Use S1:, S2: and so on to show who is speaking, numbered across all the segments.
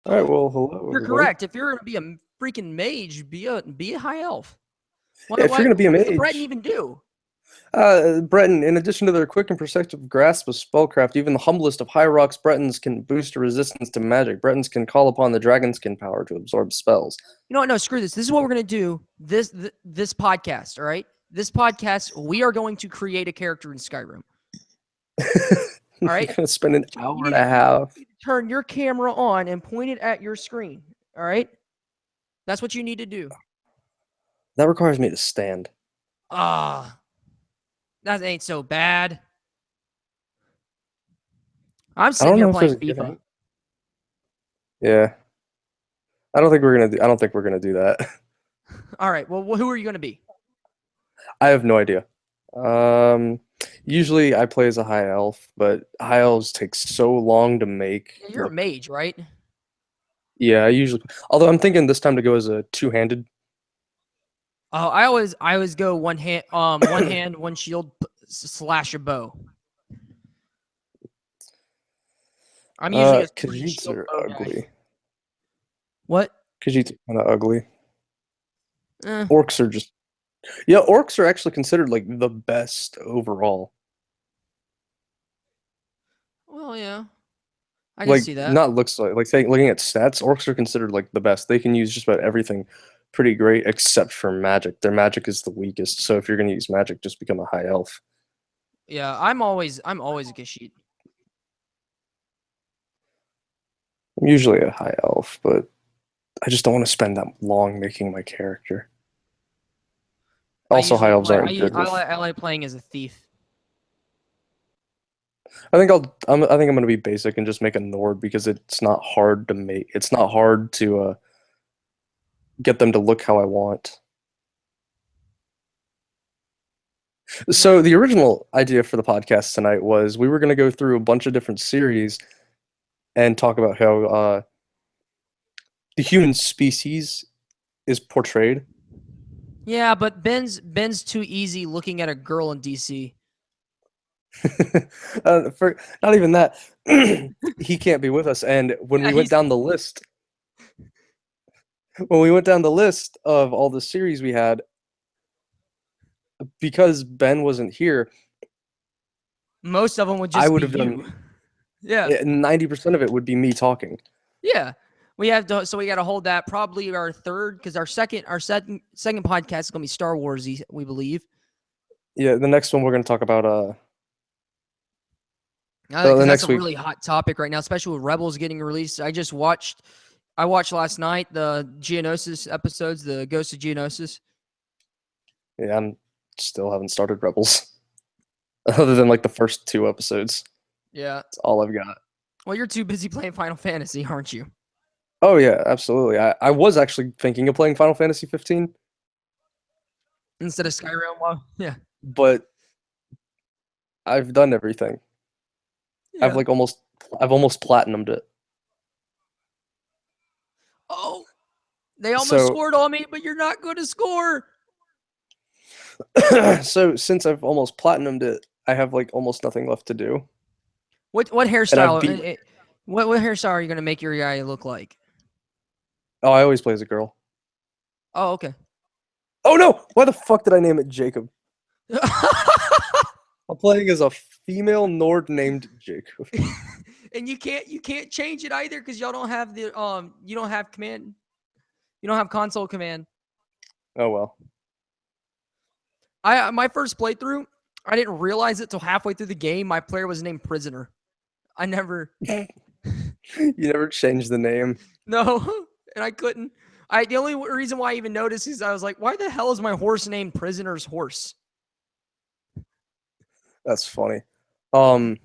S1: All right, well, hello
S2: You're
S1: everybody.
S2: correct. If you're gonna be a freaking mage, be a high elf.
S1: Yeah, if you're going to be a
S2: What does the Breton
S1: mage,
S2: even do?
S1: Breton, in addition to their quick and perceptive grasp of spellcraft, even the humblest of high rocks Bretons can boost a resistance to magic. Bretons can call upon the dragonskin power to absorb spells.
S2: You know what? No, screw this. This is what we're gonna do. This podcast, all right? This podcast, we are going to create a character in Skyrim. All
S1: You're
S2: right.
S1: going to spend an
S2: So
S1: hour and a half.
S2: you need to turn your camera on and point it at your screen. All right. That's what you need to do.
S1: That requires me to stand.
S2: Ah, that ain't so bad. I'm
S1: I
S2: sitting
S1: don't
S2: here
S1: know if there's
S2: playing
S1: a good
S2: FIFA.
S1: angle. Yeah, I don't think we're gonna do. I don't think we're gonna do that.
S2: All right. Well, who are you gonna be?
S1: I have no idea. Um, Usually I play as a high elf, but high elves take so long to make.
S2: Yeah, you're a
S1: Like,
S2: mage, right?
S1: yeah, I usually. Although I'm thinking this time to go as a two-handed.
S2: Oh, I always go one hand, one shield slash a bow. I'm usually a three
S1: Khajiits
S2: shield
S1: are
S2: bow guy.
S1: ugly.
S2: What?
S1: Khajiits are kind of ugly.
S2: Eh,
S1: Orcs are just. Yeah, orcs are actually considered like the best overall.
S2: well, yeah, I can
S1: Like,
S2: see that.
S1: not looks like saying looking at stats, orcs are considered like the best. They can use just about everything pretty great except for magic. Their magic is the weakest. So if you're gonna use magic, just become a high elf.
S2: Yeah, I'm always a Gashit.
S1: I'm usually a high elf, but I just don't want to spend that long making my character. Also, high elves aren't good with.
S2: I like playing as a thief.
S1: I think I'm gonna be basic and just make a Nord because it's not hard to make. It's not hard to get them to look how I want. So
S2: Yeah.
S1: the original idea for the podcast tonight was we were gonna go through a bunch of different series and talk about how the human species is portrayed.
S2: Yeah, but Ben's too easy looking at a girl in DC.
S1: For not even that, he can't be with us. And
S2: Yeah, he's
S1: when we went down the list of all the series we had, because Ben wasn't here,
S2: most of them would
S1: I
S2: just
S1: would
S2: be
S1: have
S2: you.
S1: done
S2: Yeah.
S1: 90% of it would be me talking.
S2: Yeah. So we got to hold that probably our third because our second podcast is going to be Star Warsy, we believe.
S1: Yeah, the next one we're gonna talk about
S2: Because
S1: the
S2: that's a
S1: next week.
S2: really hot topic right now, especially with Rebels getting released. I watched last night the Geonosis episodes, the Ghost of Geonosis.
S1: Yeah, I'm still haven't started Rebels other than like the first two episodes.
S2: Yeah.
S1: That's all I've got.
S2: Well, you're too busy playing Final Fantasy, aren't you?
S1: Oh yeah, absolutely. I was actually thinking of playing Final Fantasy 15,
S2: Instead of Skyrim. Well, yeah.
S1: but I've done everything. I've
S2: Yeah.
S1: like I've almost platinumed it.
S2: Oh, they almost
S1: So
S2: scored on me, but you're not going to score.
S1: so since I've almost platinumed it, I have like almost nothing left to do.
S2: What
S1: And I've
S2: hairstyle?
S1: beat
S2: What hairstyle are you going to make your guy look like?
S1: Oh, I always play as a girl.
S2: Oh, okay.
S1: Oh no! Why the fuck did I name it Jacob? I'm playing as a female Nord named Jacob.
S2: And you can't change it either because y'all don't have the you don't have command, you don't have console command.
S1: Oh well.
S2: I my first playthrough, I didn't realize it till halfway through the game. My player was named Prisoner. I never
S1: You never changed the name.
S2: no, and I couldn't. I the only reason why I even noticed is I was like, why the hell is my horse named Prisoner's Horse?
S1: That's funny. Um,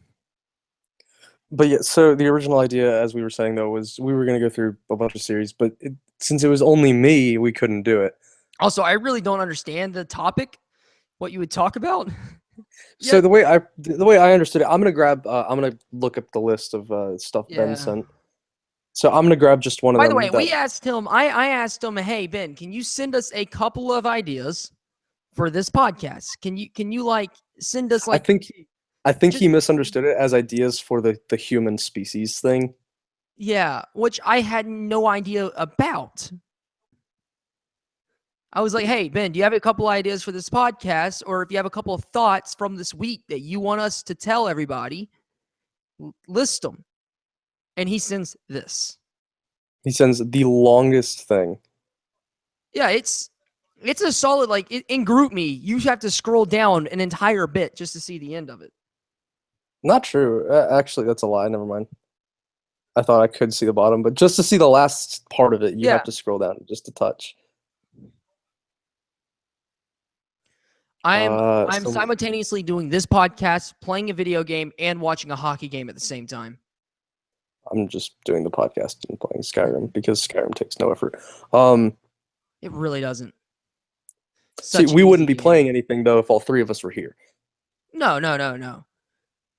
S1: but yeah, so the original idea, as we were saying though, was we were gonna go through a bunch of series, but since it was only me, we couldn't do it.
S2: Also, I really don't understand the topic, what you would talk about.
S1: So
S2: Yet,
S1: the way I understood it, I'm gonna look up the list of stuff Ben
S2: yeah.
S1: sent. So I'm gonna grab just one of
S2: By the
S1: them
S2: way,
S1: that
S2: we asked him. I asked him, hey Ben, can you send us a couple of ideas for this podcast? Can you like send us
S1: I
S2: like
S1: think I think
S2: just
S1: he misunderstood it as ideas for the human species thing.
S2: Yeah, which I had no idea about. I was like, hey, Ben, do you have a couple ideas for this podcast? Or if you have a couple of thoughts from this week that you want us to tell everybody, list them. And he sends this.
S1: He sends the longest thing.
S2: Yeah, it's a solid, like, in Group Me, you have to scroll down an entire bit just to see the end of it.
S1: Not true. Actually, that's a lie. Never mind. I thought I could see the bottom, but just to see the last part of it, you
S2: Yeah.
S1: have to scroll down just a touch.
S2: I'm
S1: So
S2: simultaneously doing this podcast, playing a video game, and watching a hockey game at the same time.
S1: I'm just doing the podcast and playing Skyrim because Skyrim takes no effort.
S2: It really doesn't.
S1: See,
S2: Such an
S1: we wouldn't
S2: easy
S1: be
S2: game.
S1: playing anything though if all three of us were here.
S2: No.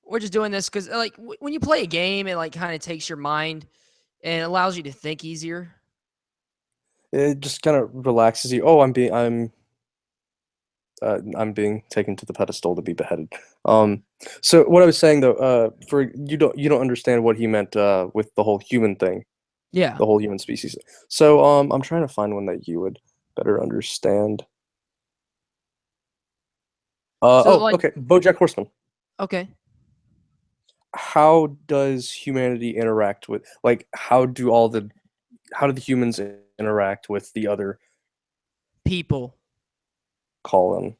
S2: We're just doing this because, like, when you play a game, it like kind of takes your mind and allows you to think easier.
S1: It just kind of relaxes you. Oh, I'm being taken to the pedestal to be beheaded. So what I was saying though, for you don't understand what he meant with the whole human thing,
S2: Yeah.
S1: the whole human species. So I'm trying to find one that you would better understand.
S2: So, like,
S1: Okay, BoJack Horseman.
S2: okay,
S1: How does humanity interact with, like, how do the humans interact with the other
S2: people.
S1: colon?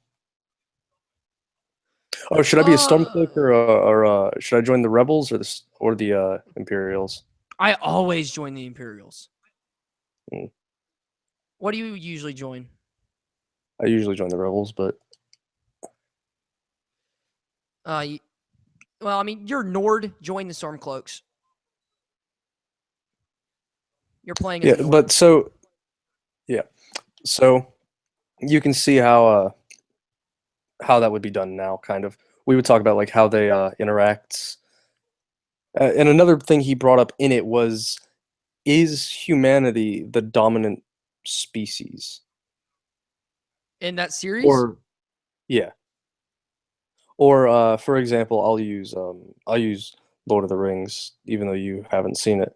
S1: Oh, should I be a
S2: Uh,
S1: Stormcloak or should I join the rebels or the Imperials?
S2: I always join the Imperials.
S1: Hmm.
S2: What do you usually join?
S1: I usually join the rebels, but
S2: Well, I mean, you're Nord. Join the Stormcloaks. You're playing as
S1: yeah,
S2: a Nord.
S1: but so yeah, so you can see how that would be done now. Kind of, we would talk about like how they interact. And another thing he brought up in it was, is humanity the dominant species?
S2: In that series?
S1: Or yeah, or for example, I'll use Lord of the Rings, even though you haven't seen it.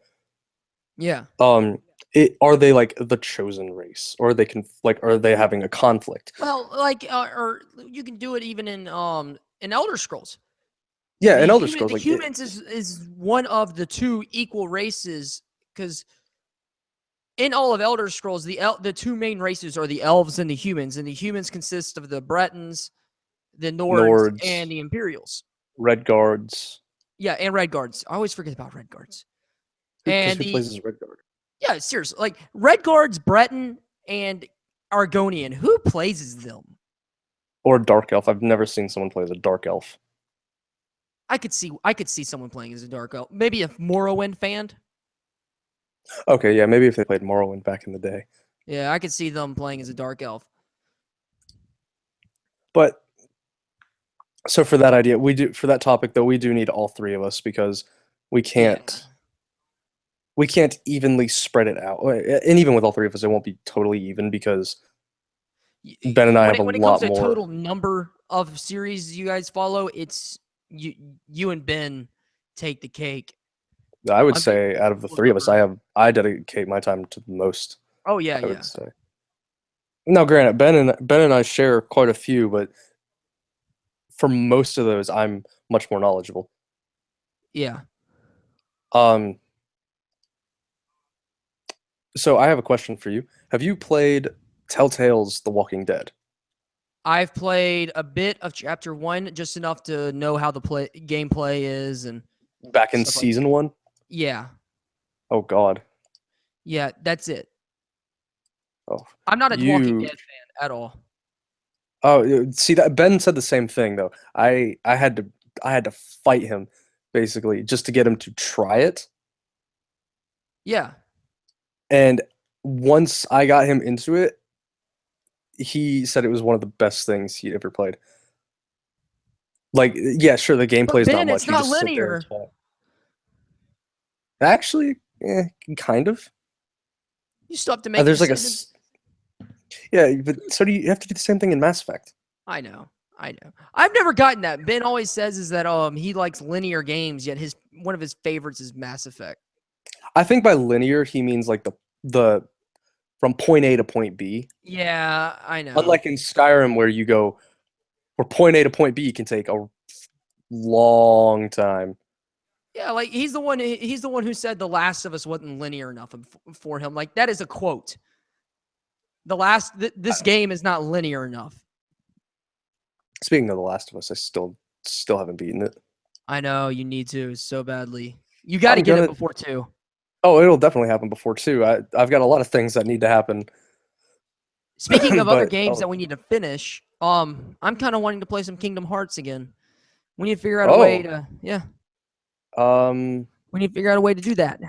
S2: Yeah.
S1: Are they like the chosen race, or are they having a conflict?
S2: Well, like, or you can do it even in Elder Scrolls.
S1: Yeah, in Elder Scrolls,
S2: The humans is one of the two equal races, because in all of Elder Scrolls, the two main races are the elves and the humans consist of the Bretons, the Nords, and
S1: Nords,
S2: the Imperials.
S1: Red Guards,
S2: Yeah, and Red Guards. I always forget about Red Guards.
S1: because
S2: And
S1: who plays as Red Guard?
S2: yeah, seriously, like Red Guards, Breton, and Argonian. Who plays as them?
S1: Or Dark Elf. I've never seen someone play as a Dark Elf.
S2: I could see someone playing as a Dark Elf. Maybe a Morrowind fan.
S1: Okay, yeah, maybe if they played Morrowind back in the day.
S2: Yeah, I could see them playing as a Dark Elf.
S1: But so for that idea, for that topic though, we do need all three of us because we can't
S2: Yeah.
S1: we can't evenly spread it out. And even with all three of us, it won't be totally even because Ben and I have a
S2: When it comes
S1: lot
S2: to
S1: more.
S2: total number of series you guys follow, it's you and Ben take the cake.
S1: I would
S2: On the
S1: say out of the
S2: total
S1: three of us,
S2: number.
S1: I dedicate my time to the most.
S2: Oh yeah,
S1: I would
S2: yeah.
S1: say. Now, granted, Ben and I share quite a few, but for most of those, I'm much more knowledgeable.
S2: Yeah.
S1: Um, so I have a question for you. Have you played Telltale's The Walking Dead?
S2: I've played a bit of chapter 1, just enough to know how the gameplay is and
S1: Back in
S2: stuff like that.
S1: season one?
S2: Yeah.
S1: Oh God.
S2: Yeah, that's it.
S1: Oh,
S2: I'm not a Walking
S1: you.
S2: Dead fan at all.
S1: Oh, see that Ben said the same thing though. I had to fight him basically just to get him to try it.
S2: Yeah.
S1: And once I got him into it, he said it was one of the best things he'd ever played. Like, yeah, sure, the gameplay
S2: But
S1: is not
S2: Ben,
S1: much.
S2: it's
S1: You
S2: not
S1: just sit there and
S2: linear.
S1: fight. Actually, kind of.
S2: You still have to make
S1: There's like
S2: decisions.
S1: yeah, but so do you have to do the same thing in Mass Effect?
S2: I know. I've never gotten that. Ben always says is that he likes linear games, yet one of his favorites is Mass Effect.
S1: I think by linear he means like the from point A to point B.
S2: Yeah, I know.
S1: Unlike in Skyrim where you go from point A to point B can take a long time.
S2: Yeah, like he's the one. He's the one who said The Last of Us wasn't linear enough for him. Like that is a quote. This game is not linear enough.
S1: Speaking of The Last of Us, I still haven't beaten it.
S2: I know you need to so badly. You got to
S1: I'm
S2: get it
S1: gonna.
S2: before 2.
S1: Oh, it'll definitely happen before two. I've got a lot of things that need to happen,
S2: Speaking of other
S1: but
S2: games that we need to finish, I'm kind of wanting to play some Kingdom Hearts again. We need to figure out a way
S1: oh,
S2: to, yeah,
S1: um,
S2: we need to figure out a way to do that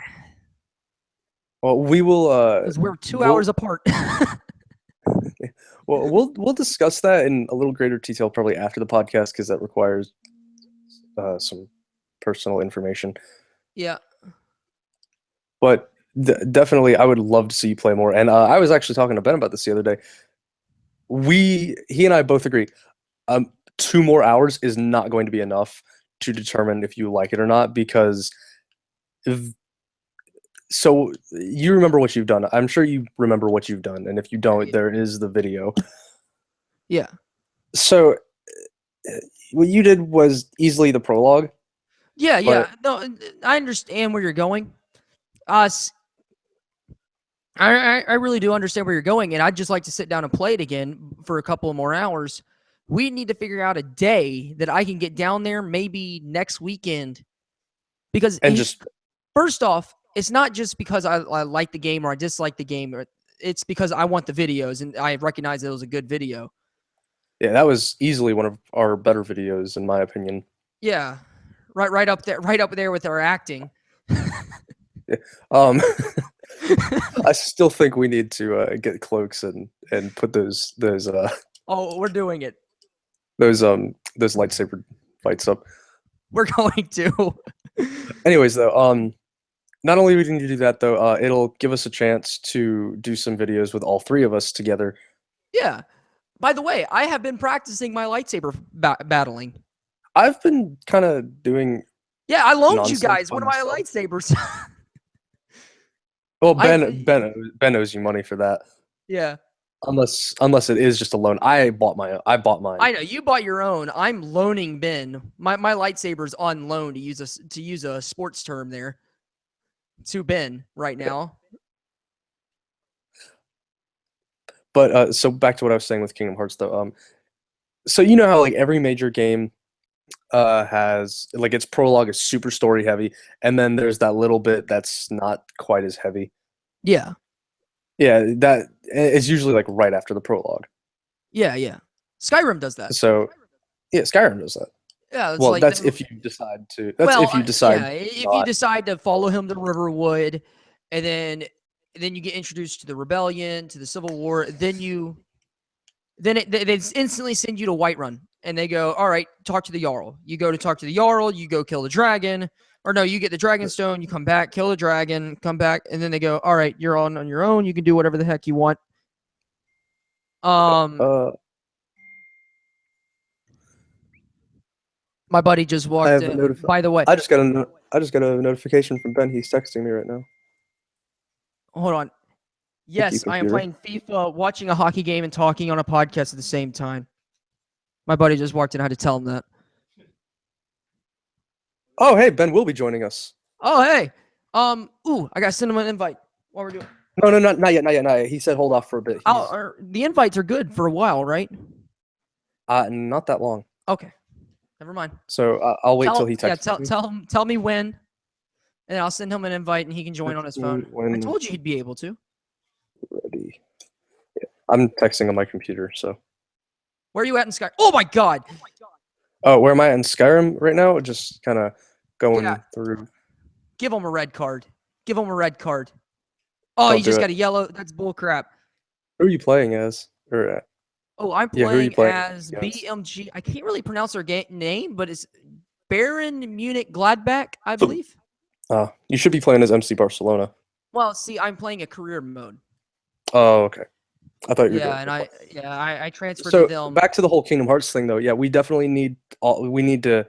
S1: well, we will.
S2: because we're 2 hours
S1: We'll
S2: apart.
S1: well, we'll discuss that in a little greater detail probably after the podcast because that requires some personal information.
S2: Yeah,
S1: But definitely, I would love to see you play more. And I was actually talking to Ben about this the other day. He and I both agree. 2 more hours is not going to be enough to determine if you like it or not because if, so you remember what you've done. I'm sure you remember what you've done, and if you don't, there is the video.
S2: yeah,
S1: So what you did was easily the prologue,
S2: yeah,
S1: but
S2: yeah. No, I understand where you're going. Us, I really do understand where you're going, and I'd just like to sit down and play it again for a couple of more hours. We need to figure out a day that I can get down there, maybe next weekend, because
S1: and just
S2: first off, it's not just because I like the game or I dislike the game. It's because I want the videos, and I recognize it was a good video.
S1: yeah, that was easily one of our better videos in my opinion.
S2: Yeah, right up there with our acting.
S1: Um, I still think we need to get cloaks and put
S2: Oh, we're doing it.
S1: those lightsaber fights up.
S2: We're going to.
S1: Anyways, though, not only we need to do that though, it'll give us a chance to do some videos with all three of us together.
S2: Yeah. By the way, I have been practicing my lightsaber battling.
S1: I've been kind of doing
S2: Yeah, I loaned you
S1: nonsense
S2: guys
S1: by
S2: one of my
S1: myself.
S2: lightsabers.
S1: Well,
S2: I
S1: Ben owes you money for that.
S2: yeah.
S1: Unless it is just a loan. I bought mine.
S2: I know you bought your own. I'm loaning Ben. My lightsaber's on loan to use a sports term there to Ben right now.
S1: But so back to what I was saying with Kingdom Hearts though. So you know how like every major game has like its prologue is super story heavy, and then there's that little bit that's not quite as heavy.
S2: Yeah.
S1: Yeah, that is usually like right after the prologue.
S2: Yeah, yeah. Skyrim does that.
S1: So yeah, Skyrim does that.
S2: Yeah, it's
S1: Well,
S2: like
S1: that's if you decide to. That's
S2: well,
S1: if you decide
S2: yeah, if you
S1: not.
S2: decide to follow him to Riverwood and then you get introduced to the rebellion, to the Civil War, they instantly send you to Whiterun, and they go, all right, talk to the Jarl. You go to talk to the Jarl, you go kill the dragon, or no, you get the dragon stone, you come back, kill the dragon, come back, and then they go, all right, you're on your own, you can do whatever the heck you want.
S1: Uh,
S2: My buddy just
S1: I
S2: walked
S1: have a
S2: in. By the way,
S1: I just got a notification from Ben. He's texting me right now.
S2: hold on.
S1: Thank you,
S2: Yes, I am
S1: computer.
S2: playing FIFA, watching a hockey game, and talking on a podcast at the same time. My buddy just walked in. I had to tell him that.
S1: Oh, hey, Ben will be joining us.
S2: Oh, hey. Ooh, I gotta send him an invite while we're doing.
S1: No, not yet, not yet, not yet. He said hold off for a bit.
S2: The invites are good for a while, right?
S1: Not that long.
S2: Okay, never mind.
S1: So I'll wait till he texts me.
S2: Tell me when, and I'll send him an invite, and he can join on his phone. I told you he'd be able to.
S1: Ready. Yeah, I'm texting on my computer. So.
S2: Where are you at in Sky? Oh my God!
S1: Oh, where am I in Skyrim right now? Just kind of going through.
S2: Give him a red card. Give him a red card. Oh,
S1: Don't
S2: he just
S1: do
S2: got
S1: it.
S2: a yellow. That's bullcrap.
S1: Who are you playing as? Or
S2: Oh, I'm
S1: yeah, who are you
S2: playing
S1: playing
S2: as
S1: against?
S2: BMG. I can't really pronounce their name, but it's Baron Munich Gladbach, I believe.
S1: You should be playing as MC Barcelona.
S2: Well, see, I'm playing a career mode.
S1: Oh, okay. I thought you were doing.
S2: I transferred
S1: So
S2: to them.
S1: back to the whole Kingdom Hearts thing, though. Yeah, we definitely need we need to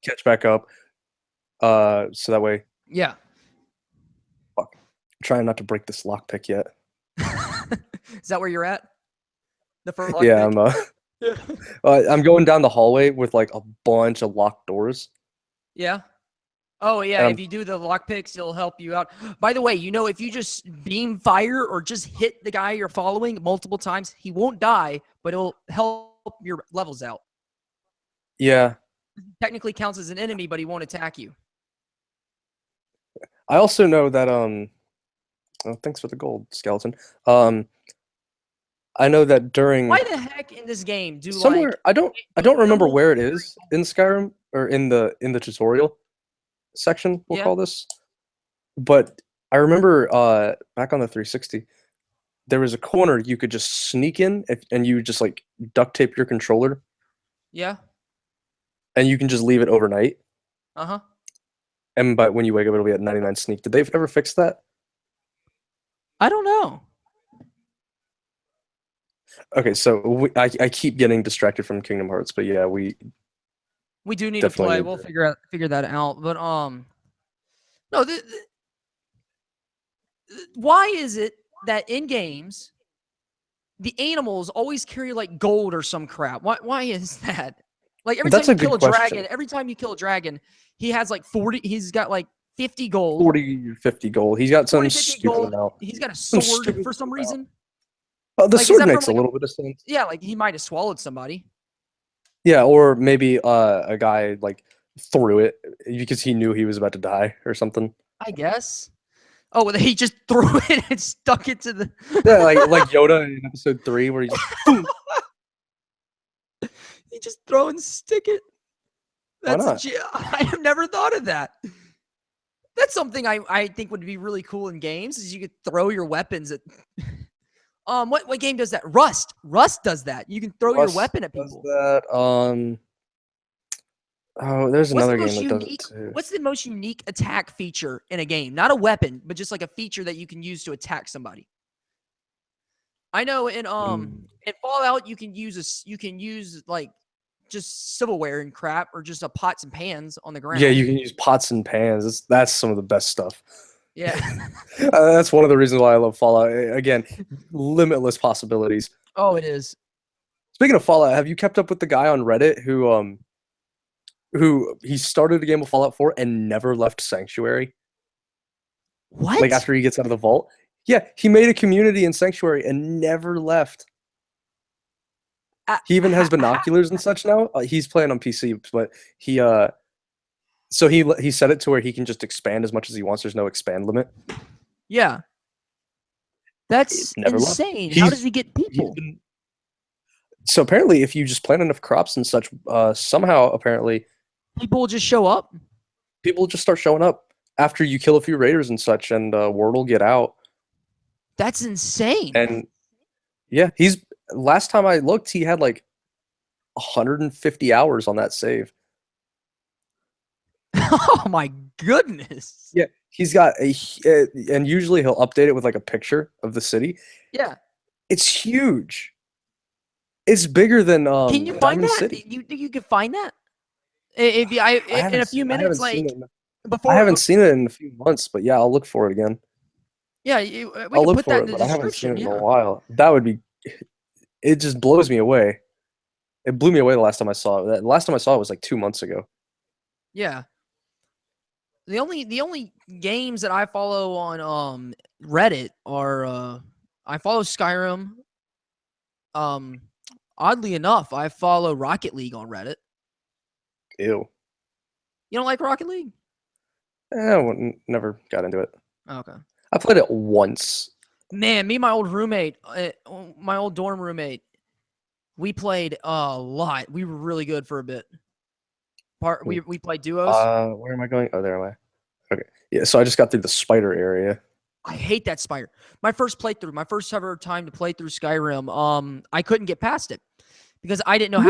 S1: catch back up. So that way.
S2: Yeah.
S1: Trying not to break this lockpick yet.
S2: Is that where you're at? The first
S1: Yeah,
S2: lockpick? Yeah.
S1: I'm going down the hallway with like a bunch of locked doors,
S2: Yeah. Oh yeah,
S1: and
S2: if you do the lockpicks, it'll help you out. By the way, if you just beam fire or just hit the guy you're following multiple times, he won't die, but it'll help your levels out.
S1: yeah.
S2: Technically counts as an enemy, but he won't attack you.
S1: I also know that oh, thanks for the gold, skeleton. I know that during
S2: Why the heck in this game do
S1: somewhere
S2: like
S1: I don't remember where it is in Skyrim or in the tutorial section, we'll
S2: yeah
S1: call this. But I remember back on the 360, there was a corner you could just sneak in and you just like duct tape your controller
S2: yeah
S1: and you can just leave it overnight.
S2: uh-huh
S1: And but when you wake up, it'll be at 99 sneak. Did they ever fix that?
S2: I don't know.
S1: Okay, so I keep getting distracted from Kingdom Hearts, but yeah, we
S2: We do need to
S1: definitely
S2: play.
S1: need
S2: We'll
S1: to.
S2: figure that out. But no, why is it that in games the animals always carry like gold or some crap? Why is that? Like every time
S1: That's
S2: you
S1: a
S2: kill
S1: good
S2: a dragon,
S1: question.
S2: every time you kill a dragon, he has like 40. He's got like 50 gold,
S1: 40, 50 gold. He's got some
S2: 40, 50
S1: stupid
S2: gold.
S1: amount.
S2: He's got a
S1: Some
S2: sword
S1: stupid
S2: for some
S1: amount.
S2: reason.
S1: Oh, the
S2: Like is
S1: sword
S2: that from
S1: makes a
S2: like a
S1: little bit of sense.
S2: yeah? Like he might have swallowed somebody.
S1: Yeah, or maybe a guy like threw it because he knew he was about to die or something.
S2: I guess. Oh, well, he just threw it and stuck it to the.
S1: Yeah, like Yoda in episode 3 where he just boom.
S2: He just throw and stick it.
S1: Why
S2: That's a.
S1: not?
S2: I have never thought of that. That's something I think would be really cool in games is you could throw your weapons at. What game does that? Rust. Rust does that. You can throw your
S1: Rust
S2: weapon at
S1: does
S2: people.
S1: that. Oh, there's
S2: What's the
S1: another game
S2: most
S1: that does it
S2: unique?
S1: too.
S2: What's the most unique attack feature in a game? Not a weapon, but just like a feature that you can use to attack somebody. I know in Fallout you can use like just silverware and crap or just a pots and pans on the
S1: Yeah,
S2: ground.
S1: you can use pots and pans. That's some of the best stuff.
S2: Yeah.
S1: That's one of the reasons why I love Fallout. Again, limitless possibilities.
S2: Oh, it is.
S1: Speaking of Fallout, have you kept up with the guy on Reddit who he started a game of Fallout 4 and never left Sanctuary? Like
S2: What?
S1: after he gets out of the vault? Yeah, he made a community in Sanctuary and never left. He even has binoculars and such now. He's playing on PC, but he so he set it to where he can just expand as much as he wants. There's no expand limit.
S2: Yeah. That's
S1: Never left.
S2: insane. How does he get
S1: He's
S2: people?
S1: been, so apparently, if you just plant enough crops and such, somehow apparently
S2: People just show up.
S1: people just start showing up after you kill a few raiders and such, and word will get out.
S2: That's insane.
S1: And yeah, he's last time I looked, he had like 150 hours on that save.
S2: Oh my goodness.
S1: Yeah, he's got and usually he'll update it with like a picture of the city.
S2: Yeah.
S1: It's huge. It's bigger than
S2: Can you find
S1: Diamond
S2: that?
S1: City.
S2: You can find that? If you, in a few minutes, like before.
S1: I haven't seen it in a few months, but yeah, I'll look for it again.
S2: Yeah, we
S1: I'll
S2: can
S1: look
S2: put
S1: for
S2: that
S1: it,
S2: in the
S1: but I haven't seen
S2: description.
S1: it in
S2: Yeah.
S1: a while. That would be. It just blows me away. It blew me away the last time I saw it. The last time I saw it was like 2 months ago.
S2: Yeah. The only games that I follow on Reddit are I follow Skyrim. Oddly enough, I follow Rocket League on Reddit.
S1: Ew.
S2: You don't like Rocket League?
S1: Never got into it.
S2: Okay.
S1: I played it once.
S2: Man, me and my old roommate, my old dorm roommate, we played a lot. We were really good for a bit. We played duos.
S1: Where am I going? Oh, there am I. Okay. Yeah, so I just got through the spider area.
S2: I hate that spider. My first playthrough, my first ever time to play through Skyrim, I couldn't get past it because I didn't know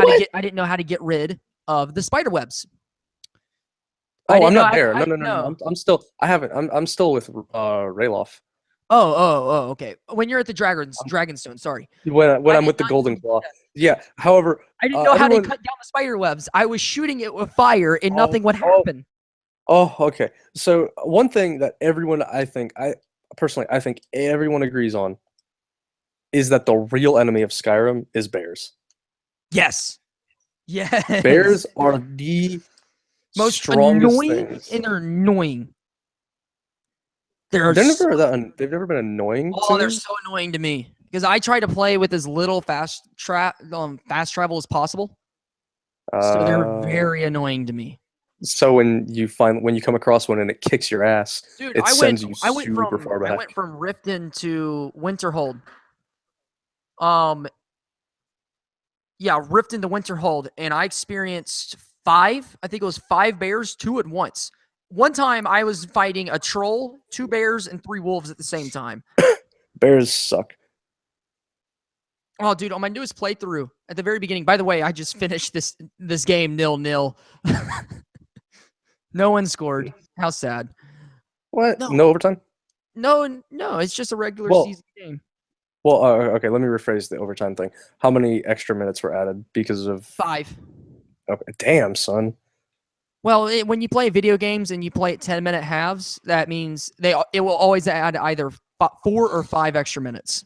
S2: how to get rid of the spider webs.
S1: Oh, I'm not there. No. I'm still. I haven't. I'm still with Rayloff.
S2: Okay. When you're at the Dragonstone, sorry.
S1: When I'm with the Golden Claw. Yeah. However,
S2: I didn't know how to cut down the spider webs. I was shooting it with fire and nothing would happen.
S1: Oh, okay. So one thing that everyone, I think, personally, I think everyone agrees on is that the real enemy of Skyrim is bears.
S2: Yes. Yes.
S1: Bears are the
S2: Most
S1: strongest
S2: annoying,
S1: things.
S2: and they're annoying. They're so,
S1: They've never been annoying to
S2: oh, they're
S1: me.
S2: so annoying to me because I try to play with as little fast travel as possible. So they're
S1: Uh,
S2: very annoying to me.
S1: so when you come across one and it kicks your ass,
S2: Dude,
S1: it sends you
S2: I went
S1: super
S2: from
S1: far
S2: I went
S1: back.
S2: from Riften to Winterhold. Um yeah, Riften to Winterhold, and I experienced I think it was 5 bears, 2 at once. One time I was fighting a troll, 2 bears, and 3 wolves at the same time.
S1: Bears suck.
S2: Oh, dude, on my newest playthrough at the very beginning. By the way, I just finished this game 0-0. No one scored. How sad.
S1: What?
S2: No,
S1: No overtime?
S2: no, it's just a regular
S1: Well,
S2: season game.
S1: okay. Let me rephrase the overtime thing. How many extra minutes were added because of?
S2: 5.
S1: Okay, damn, son.
S2: Well, when you play video games and you play at 10-minute halves, that means it will always add either 4 or 5 extra minutes.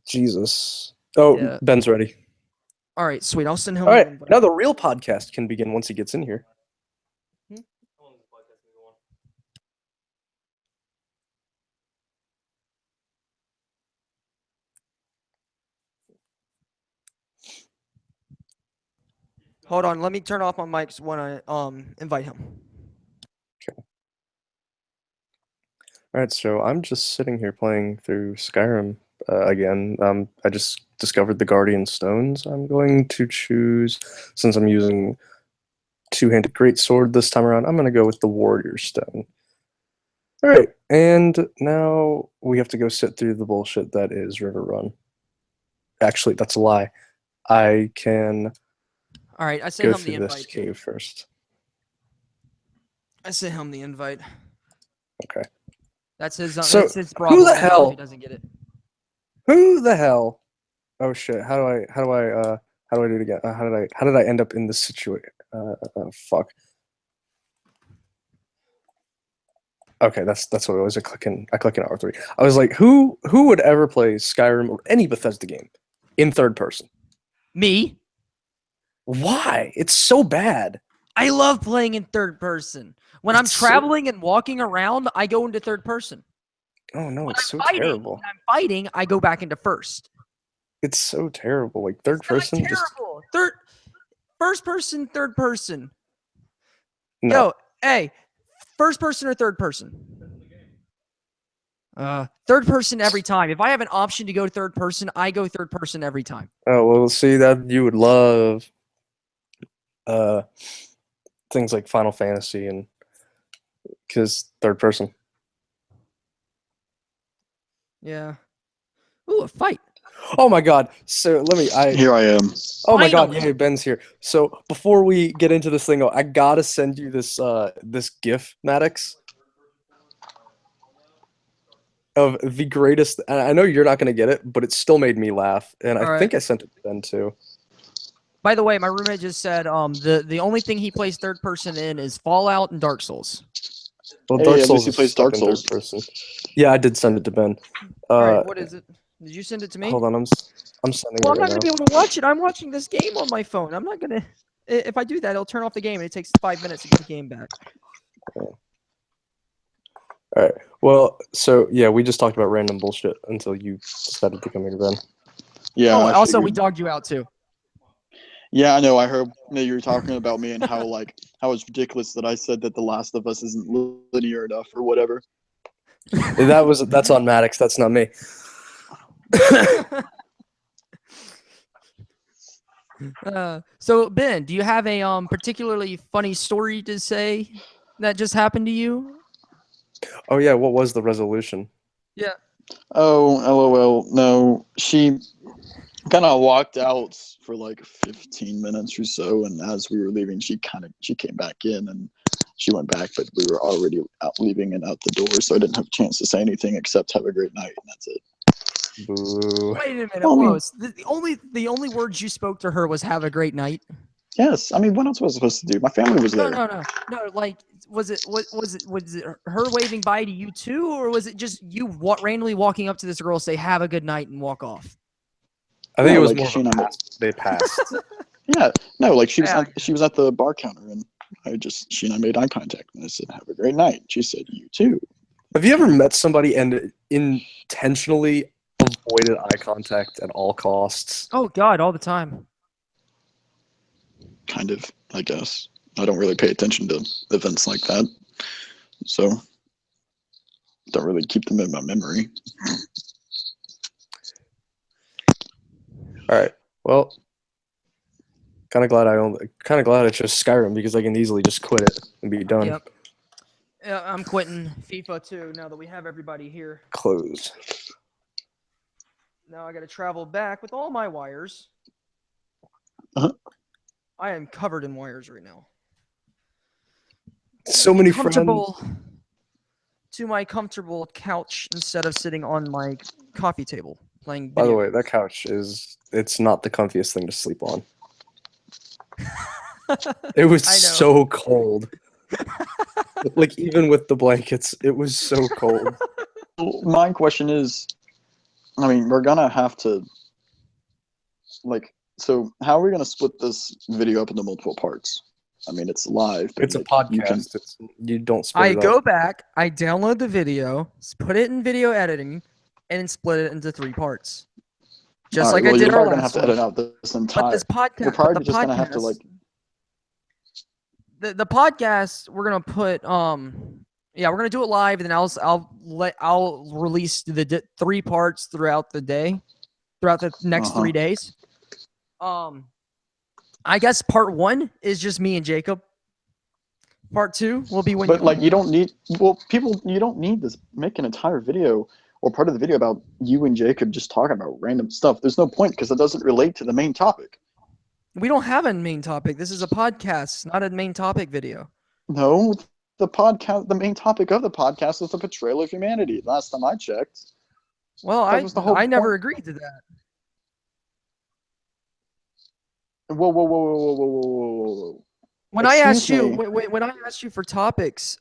S1: Jesus. Oh,
S2: Yeah.
S1: Ben's ready.
S2: All right, sweet. I'll send him
S1: All
S2: the
S1: right,
S2: invite.
S1: now the real podcast can begin once he gets in here.
S2: Hold on, let me turn off my mics when I invite him.
S1: All right, so I'm just sitting here playing through Skyrim again. I just discovered the Guardian Stones. I'm going to choose, since I'm using two-handed greatsword this time around, I'm going to go with the Warrior Stone. All right, and now we have to go sit through the bullshit that is River Run. Actually, that's a lie. I can
S2: All right, I sent
S1: go
S2: him the
S1: through this
S2: invite.
S1: cave first.
S2: I sent him the invite.
S1: Okay.
S2: That's his
S1: So, who
S2: Bravo
S1: the
S2: email if he
S1: hell?
S2: doesn't get it.
S1: Who the hell? Oh shit! How do I do it again? How did I end up in this situation? Fuck. Okay, that's what it was. I click in R3. I was like, who would ever play Skyrim or any Bethesda game in third person?
S2: Me?
S1: Why? It's so bad.
S2: I love playing in third person. When I'm
S1: It's so
S2: traveling and walking around, I go into third person.
S1: oh no,
S2: When
S1: it's
S2: I'm
S1: so terrible.
S2: I go back into first.
S1: It's so terrible. Like third
S2: It's not
S1: person, just
S2: terrible. First person, third person.
S1: no.
S2: Yo, hey, first person or third person? Third person every time. If I have an option to go to third person, I go third person every time.
S1: Oh well, see that you would love uh things like Final Fantasy and because third person.
S2: Yeah. Ooh, a fight.
S1: Oh my god. So let me
S3: Here I am.
S1: oh my god,
S2: Finally.
S1: yay, Ben's here. So before we get into this thing, I gotta send you this GIF, Maddox, of the greatest. And I know you're not gonna get it, but it still made me laugh, and I
S2: All right.
S1: think I sent it to Ben too.
S2: By the way, my roommate just said the only thing he plays third person in is Fallout and Dark Souls.
S1: Well,
S3: Hey,
S1: Dark
S3: at
S1: Souls
S3: least he
S1: is
S3: plays Dark
S1: fucking third
S3: Souls.
S1: person. Yeah, I did send it to Ben.
S2: All right, what is it? Did you send it to me?
S1: Hold on, I'm sending
S2: Well,
S1: it
S2: I'm not
S1: right
S2: gonna be
S1: now.
S2: able to watch it. I'm watching this game on my phone. I'm not gonna. If I do that, it'll turn off the game, and it takes 5 minutes to get the game back.
S1: All right. Well, so yeah, we just talked about random bullshit until you decided to come here, Ben.
S3: Yeah.
S2: Oh,
S3: I
S2: also, we
S3: figured.
S2: dogged you out too.
S3: Yeah, I know. I heard that you were talking about me and how how it's ridiculous that I said that The Last of Us isn't linear enough or whatever.
S1: That's on Maddox. That's not me.
S2: So Ben, do you have a particularly funny story to say that just happened to you?
S1: Oh yeah, what was the resolution?
S2: Yeah.
S3: Oh, lol. No, she kind of walked out for like 15 minutes or so, and as we were leaving, she came back in and she went back, but we were already out leaving and out the door, so I didn't have a chance to say anything except "Have a great night," and that's it.
S1: Boo.
S2: Wait a minute.
S3: Well, I mean,
S2: Whoa. The only words you spoke to her was "Have a great night."
S3: Yes. I mean, what else was I supposed to do? My family was there.
S2: No. Like, was it her waving bye to you too, or was it just you randomly walking up to this girl, say "Have a good night" and walk off?
S1: I think
S3: No,
S1: it was
S3: like,
S1: more of
S3: she
S1: a
S3: and I
S1: pass. They passed.
S3: Yeah. No, like she was
S2: Yeah.
S3: she was at the bar counter, and she and I made eye contact, and I said, "Have a great night." She said, "You too."
S1: Have you ever met somebody and intentionally avoided eye contact at all costs?
S2: Oh God, all the time.
S3: Kind of, I guess. I don't really pay attention to events like that, so don't really keep them in my memory.
S1: All right. Well, kind of glad I chose Skyrim because I can easily just quit it and be done.
S2: Yep. I'm quitting FIFA too now that we have everybody here.
S1: Closed.
S2: Now I got to travel back with all my wires.
S3: Uh-huh.
S2: I am covered in wires right now.
S1: So many friends.
S2: To my comfortable couch instead of sitting on my coffee table playing
S1: By the
S2: video
S1: way, that couch it's not the comfiest thing to sleep on. It was
S2: I know.
S1: so cold. Like, even with the blankets, it was so cold.
S3: Well, my question is, I mean, we're gonna have to, like, so how are we gonna split this video up into multiple parts? I mean, it's live, but
S1: It's a
S3: like, you can,
S1: podcast. You don't split
S2: I
S1: it
S2: go
S1: up.
S2: back, I download the video, put it in video editing, and then split it into 3 parts. Just
S3: all
S2: like
S3: right,
S2: I
S3: well,
S2: did
S3: you're
S2: our
S3: probably gonna have
S2: last
S3: to
S2: one.
S3: edit out this
S2: But
S3: entire.
S2: this podcast,
S3: You're probably just gonna have to, like,
S2: the podcast we're gonna put we're gonna do it live, and then I'll release the 3 parts throughout the day, throughout the next 3 days. I guess part 1 is just me and Jacob. Part 2 will be when.
S3: But like, you don't need, well, people, you don't need to make an entire video or part of the video about you and Jacob just talking about random stuff. There's no point because it doesn't relate to the main topic.
S2: We don't have a main topic. This is a podcast, not a main topic video.
S3: No, the main topic of the podcast is the portrayal of humanity. Last time I checked.
S2: Well,
S3: That was the whole
S2: I never
S3: point.
S2: agreed to that.
S3: Whoa.
S2: When I asked
S3: Excuse
S2: you,
S3: me.
S2: when I asked you for topics,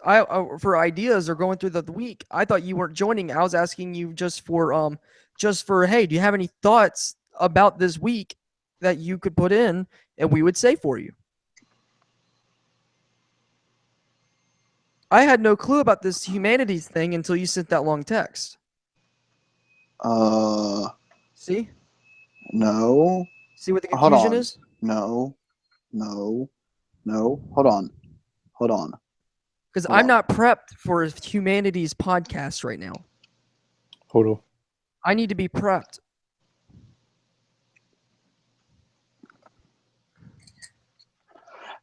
S2: for ideas or going through the week, I thought you weren't joining. I was asking you just for hey, do you have any thoughts about this week that you could put in and we would say for you? I had no clue about this humanities thing until you sent that long text. See?
S3: No.
S2: See what the
S3: Hold
S2: confusion
S3: on.
S2: is?
S3: No. Hold on.
S2: Because
S3: Hold
S2: I'm
S3: on.
S2: not prepped for humanities podcast right now.
S1: Hold on.
S2: I need to be prepped.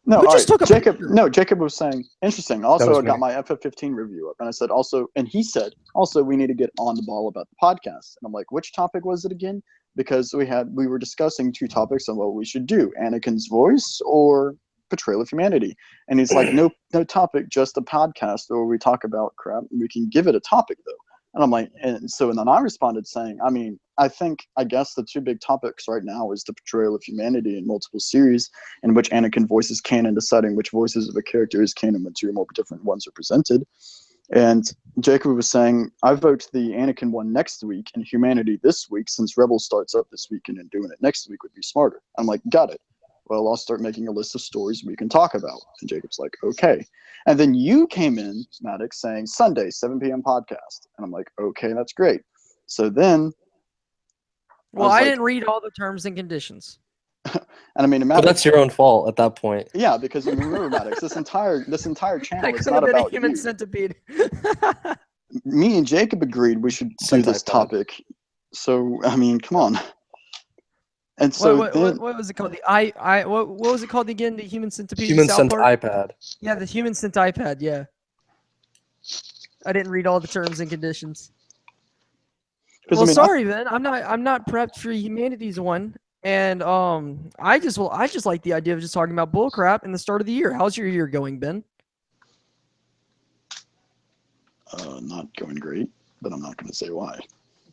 S3: No,
S2: Who
S3: all
S2: just
S3: right.
S2: took a
S3: Jacob.
S2: picture?
S3: No, Jacob was saying interesting.
S1: That
S3: Also,
S1: was
S3: I got
S1: me.
S3: my FF15 review up, and I said also, and he said also we need to get on the ball about the podcast. And I'm like, which topic was it again? Because we were discussing 2 topics on what we should do: Anakin's voice or portrayal of humanity. And he's like, no topic, just a podcast, or we talk about crap. We can give it a topic though. And I'm like, and then I responded saying, I mean, I guess the 2 big topics right now is the portrayal of humanity in multiple series, in which Anakin voices canon, deciding which voices of a character is canon when 2 or more different ones are presented. And Jacob was saying, I vote the Anakin one next week and humanity this week, since Rebels starts up this weekend, and doing it next week would be smarter. I'm like, got it. Well, I'll start making a list of stories we can talk about. And Jacob's like, okay. And then you came in, Maddox, saying Sunday, 7 p.m. podcast. And I'm like, okay, that's great. So then.
S2: Well, I didn't read all the terms and conditions.
S3: And I mean,
S1: But that's your own fault at that point.
S3: Yeah, because you remember, Maddox, this entire channel is
S2: could
S3: not
S2: have been
S3: about
S2: a human
S3: you.
S2: centipede.
S3: Me and Jacob agreed we should do this topic. So, I mean, come on. And so
S2: what was it called? What was it called again? The human centipede.
S1: Human cent iPad.
S2: Yeah, the human cent iPad. Yeah. I didn't read all the terms and conditions. Well, sorry, man. I'm not prepped for humanities one, and I just like the idea of just talking about bullcrap in the start of the year. How's your year going, Ben?
S3: Not going great, but I'm not going to say why.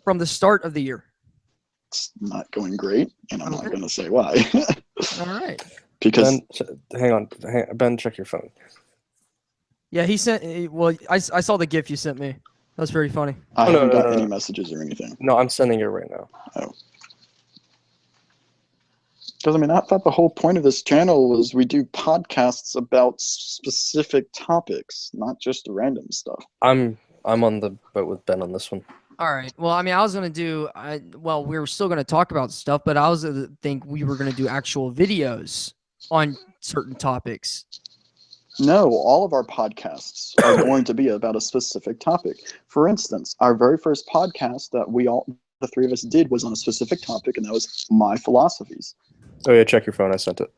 S2: From the start of the year.
S3: It's not going great, and I'm not going to say why.
S2: All right.
S3: Because
S1: hang on, Ben, check your phone.
S2: Yeah, he sent. Well, I saw the GIF you sent me. That's very funny.
S3: I
S1: Oh, no,
S3: haven't
S1: no,
S3: got
S1: no,
S3: any
S1: no.
S3: messages or anything.
S1: No, I'm sending it right now.
S3: Because I mean, I thought the whole point of this channel was we do podcasts about specific topics, not just random stuff.
S1: I'm on the boat with Ben on this one.
S2: All right. Well, I mean, I was gonna do. Well, we were still gonna talk about stuff, but I was gonna think we were gonna do actual videos on certain topics.
S3: No, all of our podcasts are going to be about a specific topic. For instance, our very first podcast that the three of us did was on a specific topic, and that was my philosophies.
S1: Oh yeah, check your phone. I sent it.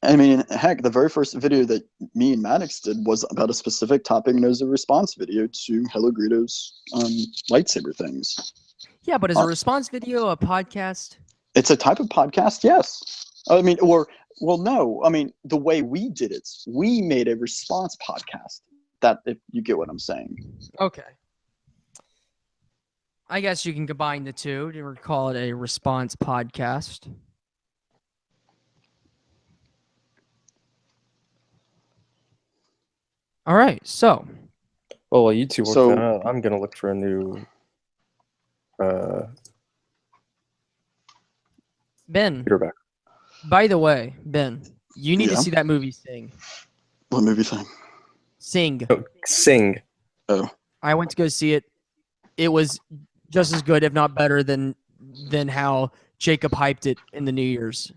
S3: I mean, heck, the very first video that me and Maddox did was about a specific topic, and it was a response video to Hello Greedo's lightsaber things.
S2: Yeah, but is a response video a podcast?
S3: It's a type of podcast, yes. I mean, no. I mean, the way we did it, we made a response podcast. That, if you get what I'm saying.
S2: Okay. I guess you can combine the two to call it a response podcast. All right, so.
S1: Well, while you two work
S3: So-
S1: that out, I'm gonna look for a new.
S2: Ben,
S1: You're back.
S2: by the way, Ben, you need to
S3: Yeah?
S2: see that movie Sing.
S3: What movie thing?
S2: Sing.
S1: Oh, Sing.
S3: Oh,
S2: I went to go see it. It was just as good, if not better, than how Jacob hyped it in the New Year's.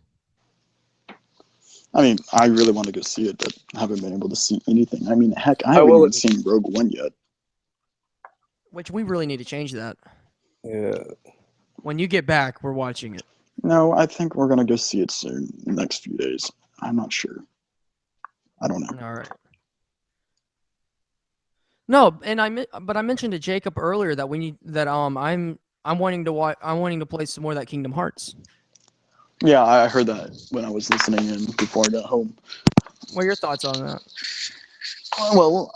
S3: I mean, I really want to go see it, but I haven't been able to see anything. I mean, heck, I
S1: I
S3: haven't
S1: will-
S3: even seen Rogue One yet.
S2: Which we really need to change that.
S1: Yeah.
S2: When you get back, we're watching it.
S3: No, I think we're gonna go see it soon, the next few days. I'm not sure. I don't know.
S2: All right. No, and but I mentioned to Jacob earlier that we need that I'm wanting to watch. I'm wanting to play some more of that Kingdom Hearts.
S3: Yeah, I heard that when I was listening in before I got home.
S2: What are your thoughts on that?
S3: Well,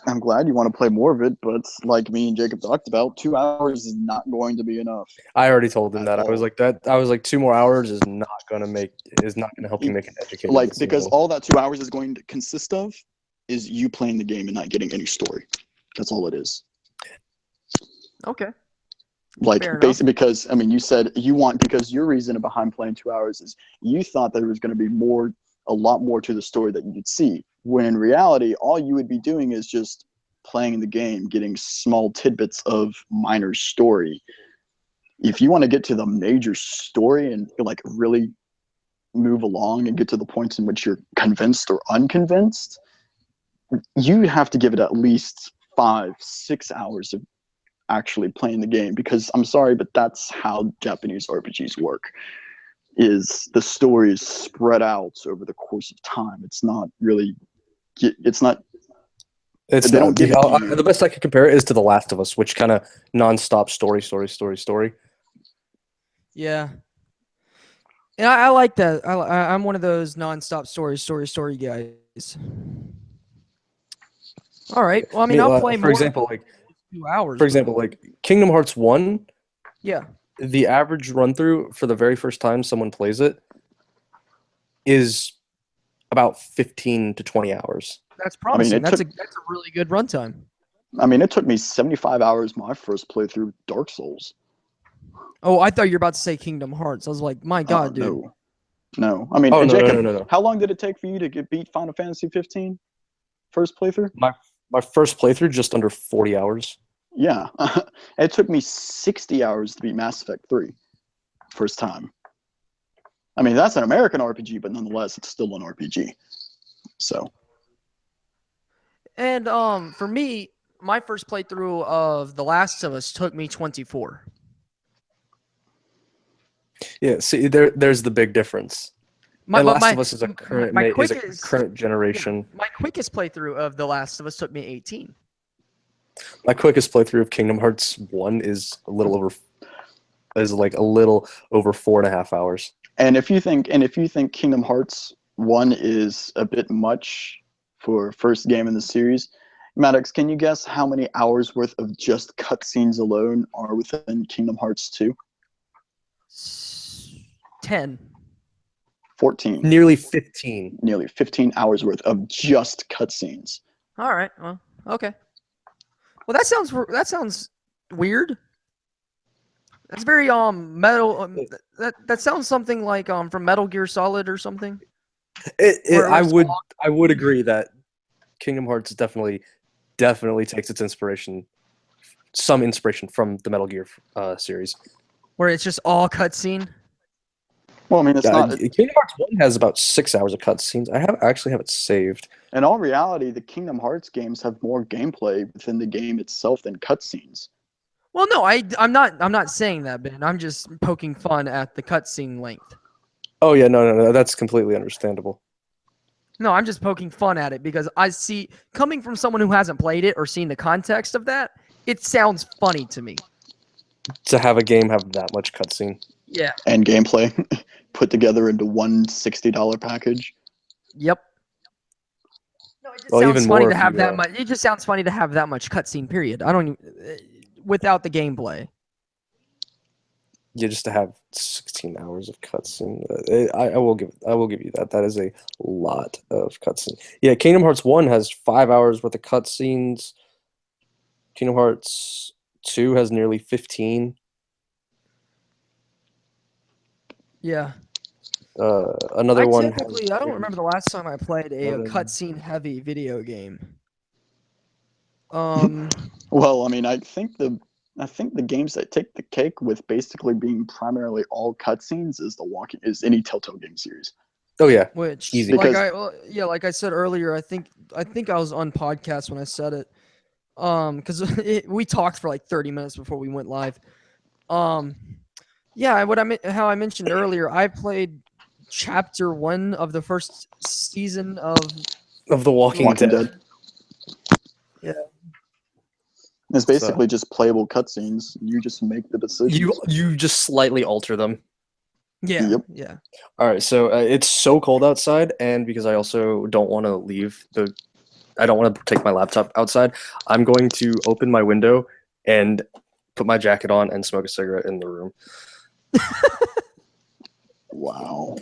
S3: I'm glad you want to play more of it, but like me and Jacob talked about, 2 hours is not going to be enough.
S1: I already told him
S3: At
S1: that. I was
S3: all.
S1: like that. I was like 2 more hours is not gonna help you make an educated
S3: Like, because
S1: decision.
S3: all that 2 hours is going to consist of is you playing the game and not getting any story. That's all it is.
S2: Okay.
S3: Like,
S2: Fair enough.
S3: basically, because I mean, you said because your reason behind playing 2 hours is you thought there was going to be a lot more to the story that you could see. When in reality, all you would be doing is just playing the game, getting small tidbits of minor story. If you want to get to the major story and like really move along and get to the points in which you're convinced or unconvinced, you have to give it at least 5-6 hours of actually playing the game, because I'm sorry, but that's how Japanese RPGs work. Is the story is spread out over the course of time. It's not really. It's not.
S1: It's
S3: they
S1: not,
S3: don't give it to you.
S1: the best I could compare it is to The Last of Us, which kind of nonstop story.
S2: Yeah. And I like that. I'm one of those nonstop story guys. All right. Well, I mean, I'll play
S1: for
S2: more.
S1: example, like
S2: 2 hours.
S1: for example, like Kingdom Hearts 1,
S2: Yeah.
S1: the average run through for the very first time someone plays it is about 15 to 20 hours.
S2: That's promising.
S3: it
S2: That's
S3: took-
S2: a really good runtime.
S3: I mean, it took me 75 hours my first playthrough Dark Souls.
S2: Oh, I thought you were about to say Kingdom Hearts. I was like, my God, dude.
S3: No. I mean,
S1: Oh, no,
S3: Jacob,
S1: no.
S3: how long did it take for you to beat Final Fantasy 15? First playthrough?
S1: My first playthrough just under 40 hours.
S3: Yeah. It took me 60 hours to beat Mass Effect 3. First time. I mean, that's an American RPG, but nonetheless, it's still an RPG. So,
S2: And for me, my first playthrough of The Last of Us took me 24.
S1: Yeah, see, there's the big difference. And Last of Us is a current generation.
S2: My quickest playthrough of The Last of Us took me 18.
S1: My quickest playthrough of Kingdom Hearts 1 is a little over 4.5 hours.
S3: and if you think Kingdom Hearts 1 is a bit much for first game in the series, Maddox, can you guess how many hours worth of just cutscenes alone are within Kingdom Hearts 2?
S2: 10.
S3: 14.
S1: Nearly 15.
S3: Nearly 15 hours worth of just cutscenes.
S2: All right. Well, okay. Well, that sounds weird. That's very metal. That sounds something like from Metal Gear Solid or something. Where it was
S1: I would agree that Kingdom Hearts definitely takes its some inspiration from the Metal Gear series.
S2: where it's just all cutscene.
S3: Well, I mean, it's not.
S1: Kingdom Hearts 1 has about 6 hours of cutscenes. I actually have it saved.
S3: In all reality, the Kingdom Hearts games have more gameplay within the game itself than cutscenes.
S2: Well, no, I'm not saying that, Ben. I'm just poking fun at the cutscene length.
S1: Oh yeah, no, that's completely understandable.
S2: No, I'm just poking fun at it because I see, coming from someone who hasn't played it or seen the context of that, it sounds funny to me.
S1: To have a game have that much cutscene.
S2: Yeah.
S3: And gameplay put together into one $60 package.
S2: Yep. No, it just
S1: Well,
S2: sounds
S1: even
S2: funny
S1: more
S2: to
S1: if
S2: have
S1: you,
S2: that much. It just sounds funny to have that much cutscene. Period. I don't even, without the gameplay.
S1: Yeah, just to have 16 hours of cutscene. I will give you that. That is a lot of cutscene. Yeah, Kingdom Hearts 1 has 5 hours worth of cutscenes. Kingdom Hearts 2 has nearly 15.
S2: Yeah.
S1: Another one
S2: I don't remember the last time I played a
S1: Another-
S2: cutscene heavy video game.
S3: Well, I mean, I think the games that take the cake with basically being primarily all cutscenes is any Telltale game series.
S1: Oh yeah,
S2: Which
S1: easy.
S2: like
S3: Because-
S2: like I said earlier, I think I was on podcast when I said it. Because we talked for like 30 minutes before we went live. Yeah, how I mentioned earlier, I played chapter 1 of the first season of
S1: The Walking Dead.
S2: Yeah.
S3: It's basically just playable cutscenes. You just make the decisions.
S1: You just slightly alter them.
S2: Yeah.
S3: Yep.
S2: Yeah.
S1: All right, so it's so cold outside, and because I also don't want to I don't want to take my laptop outside. I'm going to open my window and put my jacket on and smoke a cigarette in the room.
S3: Wow.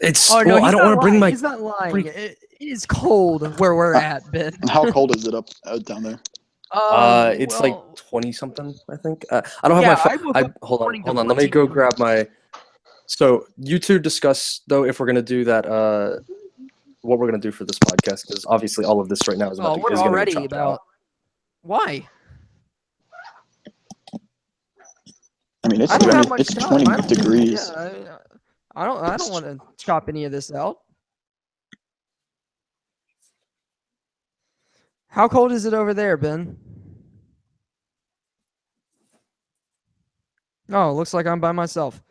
S1: It's
S2: Oh no,
S1: I don't want to bring my.
S2: He's not lying. It is cold where we're at, Ben.
S3: How cold is it up down there?
S1: It's like 20 something, I think. I don't have
S2: yeah,
S1: my phone.
S2: I woke up
S1: Hold on,
S2: morning to
S1: hold on. Let me
S2: 14
S1: go
S2: degrees.
S1: grab my. So you two discuss though if we're gonna do that. What we're gonna do for this podcast, because obviously all of this right now is
S2: Oh, we're
S1: is gonna get
S2: already
S1: chopped
S2: about.
S1: out.
S2: Why?
S3: I mean,
S2: I don't have
S3: 20,
S2: much
S3: it's
S2: time.
S3: 20
S2: I don't-
S3: degrees.
S2: Yeah, I don't want to chop any of this out. How cold is it over there, Ben? Oh, looks like I'm by myself.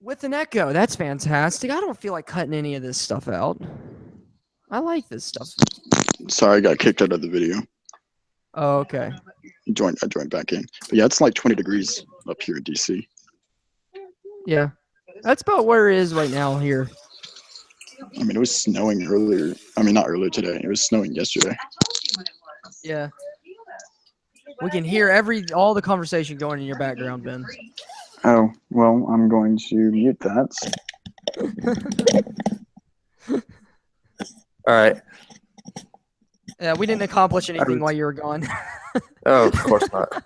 S2: With an echo, that's fantastic. I don't feel like cutting any of this stuff out. I like this stuff.
S3: Sorry, I got kicked out of the video.
S2: Oh, okay.
S3: I joined back in. But yeah, it's like 20 degrees up here in DC.
S2: Yeah. That's about where it is right now here.
S3: I mean, it was snowing earlier. I mean, not earlier today. It was snowing yesterday.
S2: Yeah. We can hear all the conversation going in your background, Ben.
S3: Oh, well, I'm going to mute that.
S1: All right.
S2: Yeah, we didn't accomplish anything while you were gone.
S1: Oh, of course not.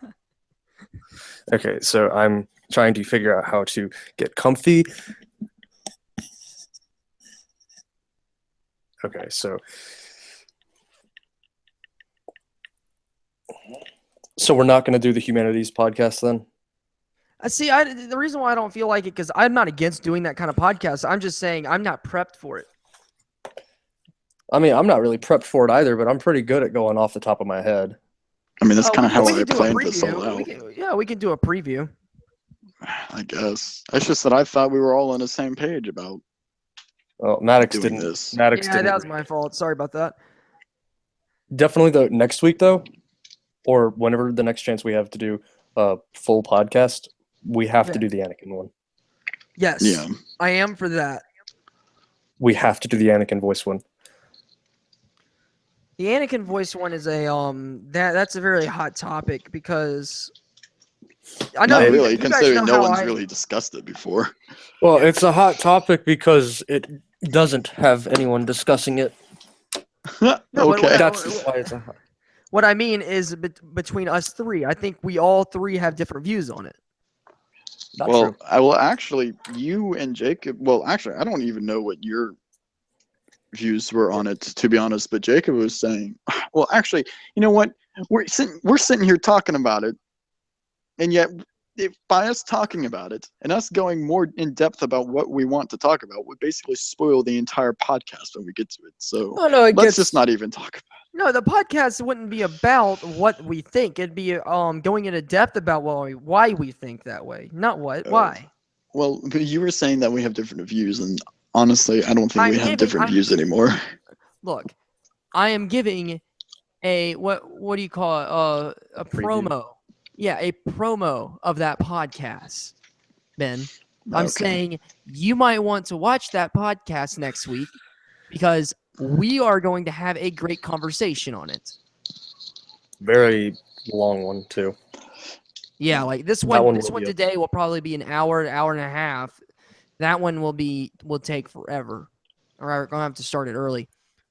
S1: Okay, so I'm trying to figure out how to get comfy. Okay, so we're not going to do the humanities podcast then?
S2: See, the reason why I don't feel like it, because I'm not against doing that kind of podcast. I'm just saying I'm not prepped for it.
S1: I mean, I'm not really prepped for it either, but I'm pretty good at going off the top of my head.
S3: I mean, that's kind of how
S2: we
S3: I
S2: can do a
S3: planned this all
S2: preview.
S3: out.
S2: We can do a preview.
S3: I guess. It's just that I thought we were all on the same page about
S1: Well, Maddox
S3: doing
S1: didn't.
S3: this.
S1: Maddox
S2: Yeah,
S1: didn't.
S2: that was my fault. Sorry about that.
S1: Definitely the next week though, or whenever the next chance we have to do a full podcast, we have to do the Anakin one.
S2: Yes.
S3: Yeah.
S2: I am for that.
S1: We have to do the Anakin voice one.
S2: The Anakin voice one is a that's a very hot topic because I know
S3: Not
S1: you-
S3: really,
S2: you guys
S3: considering
S2: know
S3: no
S2: how
S3: one's
S2: I-
S3: really discussed it before.
S1: Well, it's a hot topic because it doesn't have anyone discussing it.
S2: but
S3: Okay.
S1: That's why it's a hot.
S2: What I mean is between us three, I think we all three have different views on it.
S1: Not
S3: Well,
S1: true.
S3: I will actually, you and Jacob. Well, actually, I don't even know what your views were on it, to be honest. But Jacob was saying, well, actually, you know what? We're sitting here talking about it, and yet, by us talking about it and us going more in depth about what we want to talk about, would basically spoil the entire podcast when we get to it. So
S1: Oh no, it
S3: let's
S1: gets
S3: just not even talk about
S2: No, the podcast wouldn't be about what we think. It'd be going into depth about why we think that way, not what why.
S3: it. Well, but you were saying that we have different views, and honestly, I don't think we have different views anymore.
S2: Look, I am giving a what do you call it? A
S1: Preview.
S2: promo. Yeah, a promo of that podcast, Ben. I'm
S3: Okay.
S2: saying you might want to watch that podcast next week because we are going to have a great conversation on it.
S1: very long one too.
S2: Yeah, like this
S1: That
S2: one.
S1: one
S2: This
S1: will
S2: one
S1: be a-
S2: today will probably be an hour and a half. That one will take forever. All right, we're gonna have to start it early.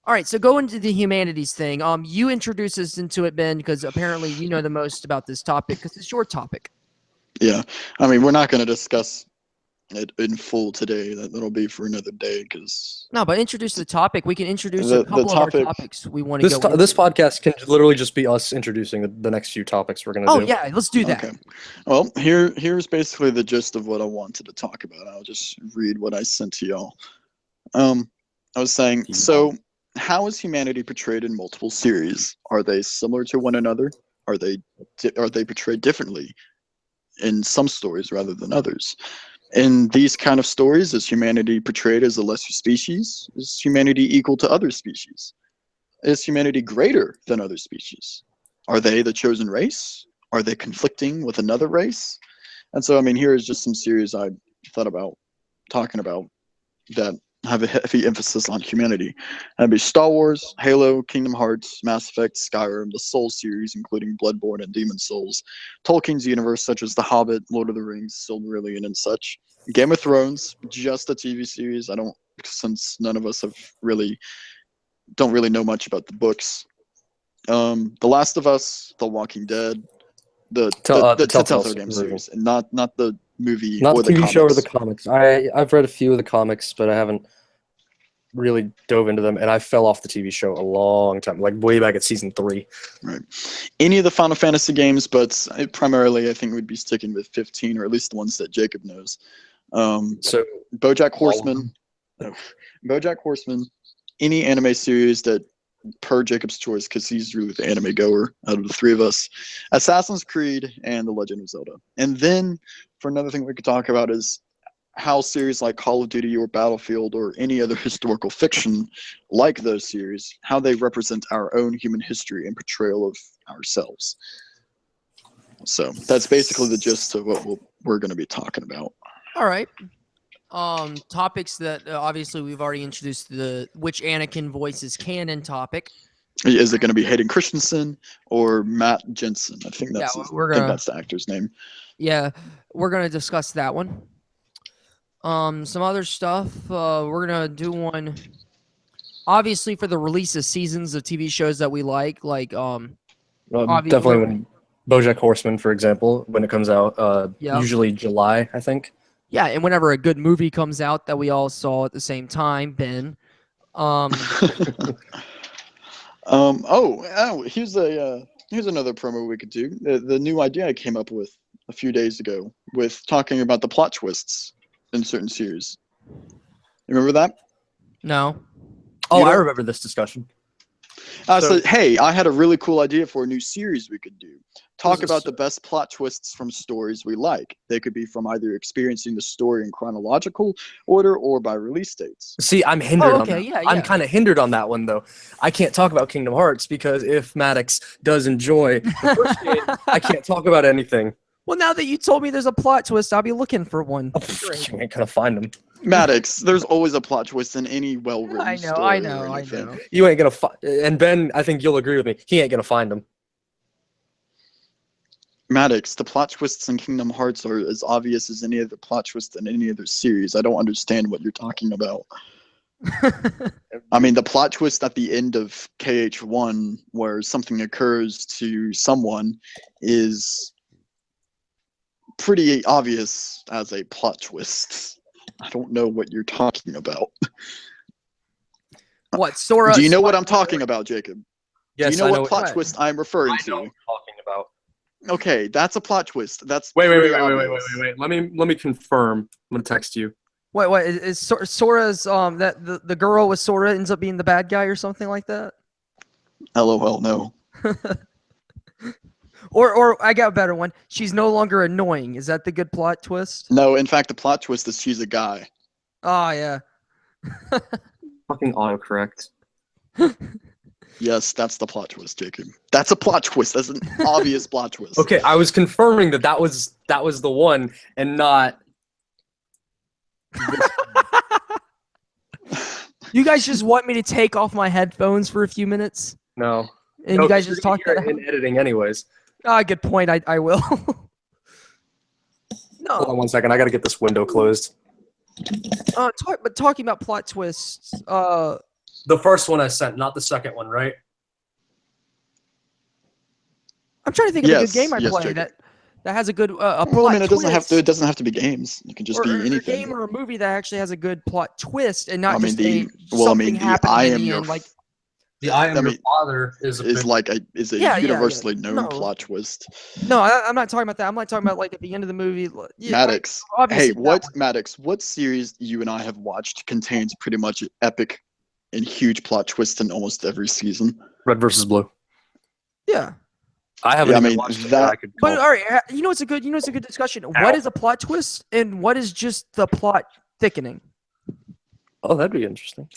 S2: All right, so go into the humanities thing. You introduce us into it, Ben, because apparently you know the most about this topic because it's your topic.
S3: Yeah, I mean, we're not going to discuss it in full today. That'll be for another day because
S2: No, but introduce the topic. We can introduce
S3: The-
S2: a couple
S3: the
S2: of our
S3: topic-
S2: topics we want to
S1: This
S2: go.
S1: this
S2: into.
S1: podcast can literally just be us introducing the next few topics we're gonna
S2: Oh
S1: do.
S2: yeah, let's do that.
S3: Okay. Well, here's basically the gist of what I wanted to talk about. I'll just read what I sent to y'all. I was saying,
S1: Yeah.
S3: so how is humanity portrayed in multiple series? Are they similar to one another? Are they portrayed differently in some stories rather than others? In these kind of stories, is humanity portrayed as a lesser species? Is humanity equal to other species? Is humanity greater than other species? Are they the chosen race? Are they conflicting with another race? And so, I mean, here is just some series I thought about talking about that have a heavy emphasis on humanity. That'd be Star Wars, Halo, Kingdom Hearts, Mass Effect, Skyrim, the Soul series, including Bloodborne and Demon Souls, Tolkien's universe, such as The Hobbit, Lord of the Rings, Silmarillion, and such. Game of Thrones, just a TV series. I don't, since none of us don't really know much about the books. The Last of Us, The Walking Dead, the Telltale Game
S1: version.
S3: series, and not the movie
S1: Not
S3: or
S1: the TV show or the
S3: comics.
S1: comics. I've read a few of the comics, but I haven't really dove into them, and I fell off the TV show a long time, like way back at season 3.
S3: Right. Any of the Final Fantasy games, but primarily I think we'd be sticking with 15, or at least the ones that Jacob knows.
S1: So
S3: BoJack
S1: all of
S3: Horseman, BoJack Horseman, any anime series that, per Jacob's choice, because he's really the anime goer out of the three of us, Assassin's Creed and The Legend of Zelda. And then for another thing we could talk about is how series like Call of Duty or Battlefield or any other historical fiction like those series, how they represent our own human history and portrayal of ourselves. So that's basically the gist of what we're going to be talking about.
S2: All right. Topics that obviously we've already introduced the which Anakin voices canon topic.
S3: Is it going to be Hayden Christensen or Matt Jensen? I think that's
S2: Yeah,
S3: I think that's the actor's name.
S2: Yeah, we're gonna discuss that one. Some other stuff. We're gonna do one. Obviously, for the release of seasons of TV shows that we like
S1: definitely when BoJack Horseman, for example, when it comes out,
S2: Yeah.
S1: usually July, I think.
S2: Yeah, and whenever a good movie comes out that we all saw at the same time, Ben.
S3: Here's another promo we could do. The new idea I came up with a few days ago with talking about the plot twists in certain series. You remember that?
S2: No.
S1: Oh,
S3: You
S1: I
S3: don't-
S1: remember this discussion.
S3: I
S1: So-
S3: said, hey, I had a really cool idea for a new series we could do. Talk
S1: This is-
S3: about the best plot twists from stories we like. They could be from either experiencing the story in chronological order or by release dates.
S1: See, I'm hindered on
S2: okay,
S1: that.
S2: yeah,
S1: I'm
S2: yeah.
S1: kind of hindered on that one, though. I can't talk about Kingdom Hearts because if Maddox does enjoy the first game, I can't talk about anything.
S2: Well, now that you told me there's a plot twist, I'll be looking for one.
S1: You ain't gonna find them.
S3: Maddox, there's always a plot twist in any well-written
S2: I know,
S3: story.
S2: I
S3: or
S2: know, I
S3: anything.
S2: know.
S1: You ain't gonna find. And Ben, I think you'll agree with me. He ain't gonna find them.
S3: Maddox, the plot twists in Kingdom Hearts are as obvious as any other plot twist in any other series. I don't understand what you're talking about. I mean, the plot twist at the end of KH1, where something occurs to someone, is pretty obvious as a plot twist. I don't know what you're talking about.
S2: What, Sora?
S3: Do you know what I'm talking about, Jacob?
S1: Yes,
S3: Do you know
S1: I
S3: what
S1: know
S3: plot
S2: what-
S3: twist I'm referring
S1: I know
S3: to?
S1: what you're talking about.
S3: Okay, that's a plot twist. That's
S1: Wait.
S3: pretty obvious.
S1: Let me confirm. I'm gonna text you.
S2: What is Sora's that the girl with Sora ends up being the bad guy or something like that?
S3: LOL, no.
S2: Or I got a better one. She's no longer annoying. Is that the good plot twist?
S3: No, in fact, the plot twist is she's a guy.
S2: Oh yeah.
S1: Fucking autocorrect.
S3: Yes, that's the plot twist, Jacob. That's a plot twist. That's an obvious plot twist.
S1: Okay, I was confirming that was the one and not.
S2: You guys just want me to take off my headphones for a few minutes,
S1: No.
S2: and
S1: No,
S2: you guys
S1: 'cause
S2: just
S1: you're
S2: talk
S1: gonna
S2: that
S1: hear
S2: out?
S1: it in editing anyways.
S2: Ah, good point. I will.
S1: Hold
S2: No,
S1: on 1 second. I gotta get this window closed.
S2: but talking about plot twists.
S1: The first one I sent, not the second one, right?
S2: I'm trying to think of a
S3: Yes,
S2: good game I
S3: yes,
S2: play
S3: Jacob.
S2: that has a good a
S3: Well,
S2: plot
S3: I mean, it doesn't have to.
S2: twist.
S3: It doesn't have to be games. It can just
S2: or
S3: be
S2: a
S3: anything.
S2: game or a movie that actually has a good plot twist and not
S3: I mean,
S2: just a
S3: well, I
S2: something
S3: mean, the
S2: happening
S3: I
S2: in
S3: am
S2: the
S3: your
S2: end. Like
S1: The I am
S3: I
S1: your
S3: mean,
S1: father is a
S3: is
S1: big,
S3: like a
S2: Yeah,
S3: universally known
S2: no.
S3: plot twist.
S2: no, I'm not talking about that. I'm not talking about like at the end of the movie. Yeah,
S3: Maddox,
S2: obviously
S3: hey,
S2: that
S3: what
S2: one.
S3: Maddox? What series you and I have watched contains pretty much epic and huge plot twists in almost every season?
S1: Red versus Blue.
S2: Yeah.
S1: I haven't
S3: Yeah, I
S1: even
S3: mean,
S1: watched it,
S3: that-
S1: but I could
S2: But
S1: call.
S2: all right, you know it's a good discussion.
S1: Ow.
S2: What is a plot twist and what is just the plot thickening?
S1: Oh, that'd be interesting.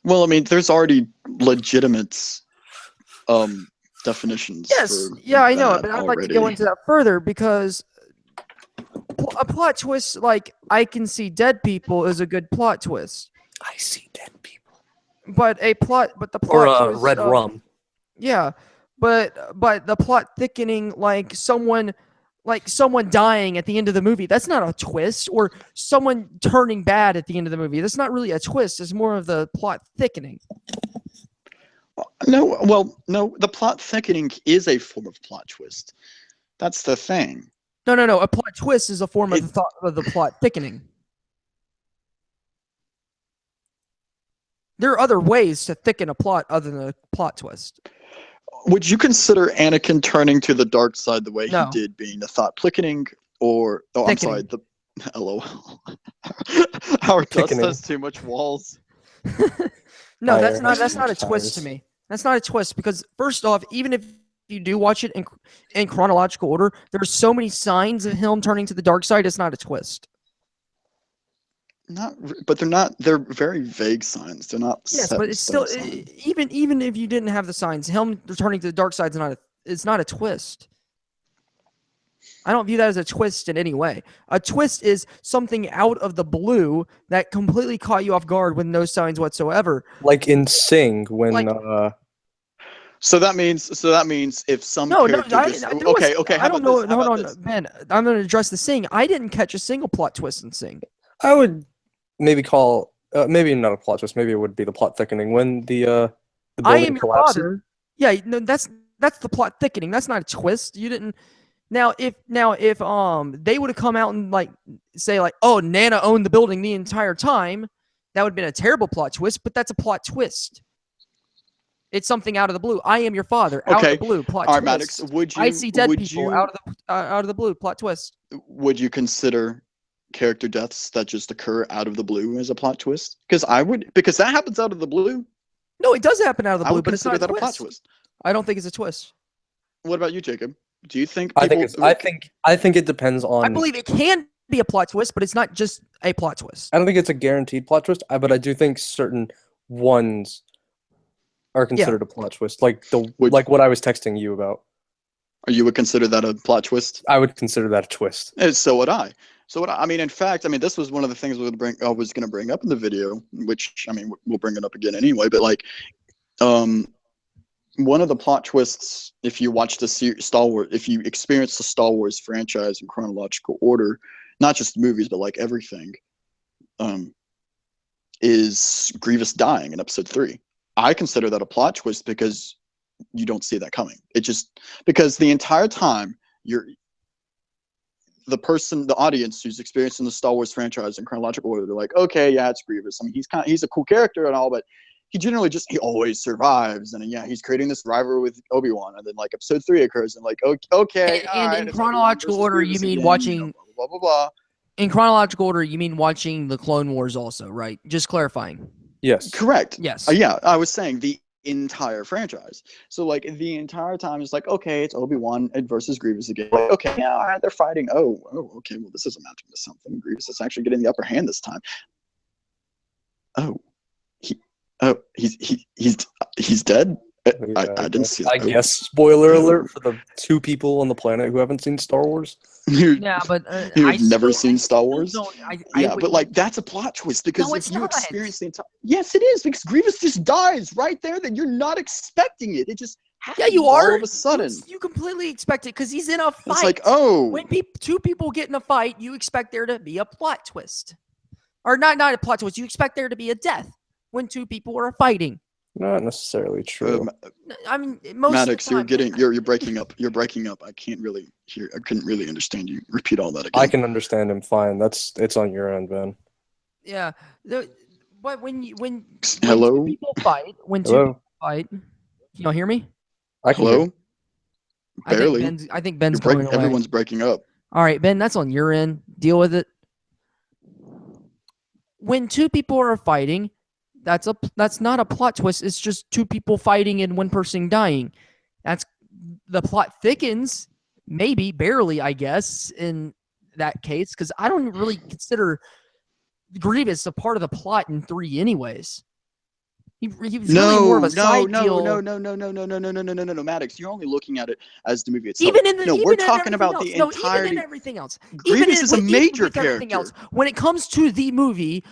S3: Well, I mean, there's already legitimate definitions.
S2: Yes,
S3: for
S2: yeah, I know,
S3: that
S2: but I'd like to go
S3: already.
S2: into that further because a plot twist, like I can see dead people, is a good plot twist.
S1: I see dead people.
S2: But the
S1: Or
S2: plot twist,
S1: red rum.
S2: yeah, but the plot thickening, like someone dying at the end of the movie, that's not a twist. Or someone turning bad at the end of the movie, that's not really a twist. It's more of the plot thickening.
S3: No, well, no, the plot thickening is a form of plot twist. That's the thing.
S2: No. A plot twist is a form of the plot thickening. There are other ways to thicken a plot other than a plot twist.
S3: Would you consider Anakin turning to the dark side the way
S2: No.
S3: he did being a thought thickening, or I'm sorry,
S2: Thickening.
S3: the LOL. Our dust
S1: Thickening.
S3: has too much walls.
S2: No,
S1: Fire
S2: that's not
S1: has
S2: a
S1: much
S2: twist to
S1: tires.
S2: me. That's not a twist because first off, even if you do watch it in chronological order, there's so many signs of him turning to the dark side. It's not a twist.
S3: But they're not. They're very vague signs. They're not.
S2: Yes,
S3: set
S2: but
S3: in
S2: it's
S3: stone
S2: still
S3: signs.
S2: even if you didn't have the signs, him returning to the dark side is not a twist. I don't view that as a twist in any way. A twist is something out of the blue that completely caught you off guard with no signs whatsoever.
S1: Like in Sing, when
S2: Like-
S3: So that means if some
S2: No,
S3: character
S2: there
S3: just
S2: was-
S3: okay.
S2: I don't know.
S3: How
S2: Hold
S3: about
S2: on,
S3: this?
S2: Ben. I'm going to address the Sing. I didn't catch a single plot twist in Sing.
S1: I would maybe call maybe not a plot twist. Maybe it would be the plot thickening when the
S2: I
S1: building
S2: am your
S1: collapses.
S2: father. Yeah, no, that's the plot thickening. That's not a twist. You didn't. Now if they would have come out and like say like, oh, Nana owned the building the entire time, that would have been a terrible plot twist. But that's a plot twist. It's something out of the blue. I am your father. Out of
S3: Okay.
S2: the blue. Plot
S3: All right,
S2: twist.
S3: Maddox. Would you?
S2: I see dead
S3: would
S2: people
S3: you,
S2: out of the blue. Plot twist.
S3: Would you consider character deaths that just occur out of the blue as a plot twist? Because I would. Because that happens out of the blue.
S2: No, it does happen out of the
S3: I
S2: blue,
S3: would
S2: but it's
S3: consider
S2: not a
S3: that a plot
S2: twist.
S3: twist.
S2: I don't think it's a twist.
S3: What about you, Jacob? Do you think
S1: I
S3: people?
S1: think I think it depends on.
S2: I believe it can be a plot twist, but it's not just a plot twist.
S1: I don't think it's a guaranteed plot twist, but I do think certain ones are considered a plot twist. Like like what I was texting you about.
S3: Or you would consider that a plot twist?
S1: I would consider that a twist.
S3: So would I. I mean, in fact, I mean, this was one of the things I was going to bring up in the video, which I mean, we'll bring it up again anyway. But like, one of the plot twists, if you watch the Star Wars, if you experience the Star Wars franchise in chronological order, not just movies but like everything, is Grievous dying in Episode 3. I consider that a plot twist because you don't see that coming. It just because the entire time the audience who's experiencing the Star Wars franchise in chronological order, they're like, okay, yeah, it's Grievous. I mean, he's a cool character and all, but he always survives. And yeah, he's creating this rivalry with Obi-Wan. And then like Episode 3 occurs and like, okay, all right,
S2: in chronological order, you mean watching
S3: blah, blah, blah.
S2: In chronological order, you mean watching the Clone Wars also, right? Just clarifying.
S1: Yes.
S3: Correct.
S2: Yes.
S3: Yeah, I was saying the entire franchise. So like the entire time it's like, okay, it's Obi-Wan versus Grievous again. Like, okay, yeah, all right, they're fighting. Oh, okay, well this is amounting to something. Grievous is actually getting the upper hand this time. He's dead. I didn't see that.
S1: I guess spoiler alert for the 2 people on the planet who haven't seen Star Wars.
S2: Yeah, but
S3: you've never seen Star Wars.
S2: But
S3: like that's a plot twist because
S2: no,
S3: if you experience the entire, yes, it is because Grievous just dies right there. Then you're not expecting it. It just happens.
S2: Yeah, you are.
S3: All of a sudden,
S2: you completely expect it because he's in a fight.
S3: It's like, oh,
S2: when 2 people get in a fight, you expect there to be a plot twist, or not a plot twist. You expect there to be a death when 2 people are fighting.
S1: Not necessarily true.
S2: I mean, most
S3: Maddox,
S2: of the time,
S3: you're breaking up. You're breaking up. I can't really hear. I couldn't really understand you. Repeat all that again.
S1: I can understand him fine. It's on your end, Ben.
S2: Yeah, but when
S3: hello,
S2: 2 people fight, can you hear me?
S1: I can.
S3: Hello. Barely.
S2: I think Ben's going away.
S3: Everyone's breaking up.
S2: All right, Ben, that's on your end. Deal with it. When 2 people are fighting, that's not a plot twist. It's just 2 people fighting and 1 person dying. That's the plot thickens, maybe barely, I guess, in that case, because I don't really consider Grievous a part of the plot in 3, anyways. He was really more of a side deal.
S3: No, Maddox, you're only looking at it as the movie itself.
S2: We're
S3: talking about the entirety.
S2: Even in everything else.
S3: Grievous is a major character.
S2: Else, when it comes to the movie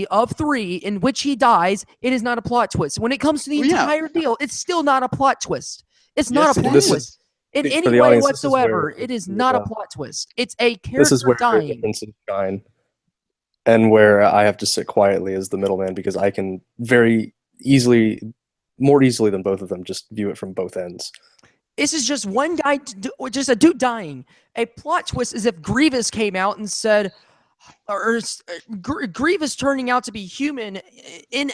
S2: of 3 in which he dies, it is not a plot twist. When it comes to the entire deal, it's still not a plot twist. It's not a plot twist in any way whatsoever. It is not a plot twist. It's a character
S1: this is where
S2: dying.
S1: Differences shine, and where I have to sit quietly as the middleman because I can very easily, more easily than both of them, just view it from both ends.
S2: This is just one guy, just a dude dying. A plot twist is if Grievous came out and said, or Grievous turning out to be human in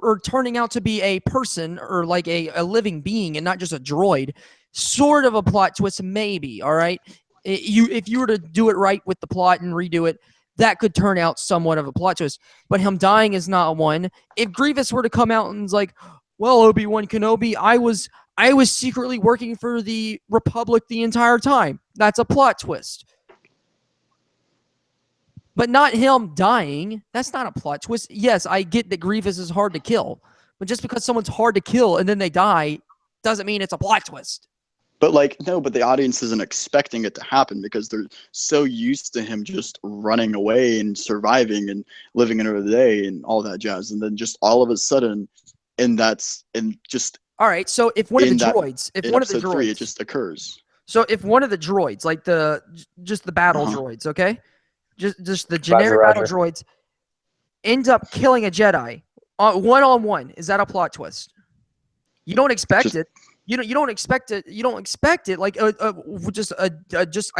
S2: or turning out to be a person or like a living being and not just a droid. Sort of a plot twist, maybe. All right, if you were to do it right with the plot and redo it, that could turn out somewhat of a plot twist. But him dying is not one. If Grievous were to come out and is like, "Well, Obi-Wan Kenobi, I was secretly working for the Republic the entire time," that's a plot twist. But not him dying. That's not a plot twist. Yes, I get that Grievous is hard to kill. But just because someone's hard to kill and then they die doesn't mean it's a plot twist.
S3: But but the audience isn't expecting it to happen because they're so used to him just running away and surviving and living another day and all that jazz. And then just all of a sudden,
S2: all right, so if one of the droids,
S3: it just occurs.
S2: So if one of the droids, like the battle droids, okay? Just the generic battle droids ends up killing a Jedi one-on-one. Is that a plot twist? You don't expect it. You don't expect it. You don't expect it. Like I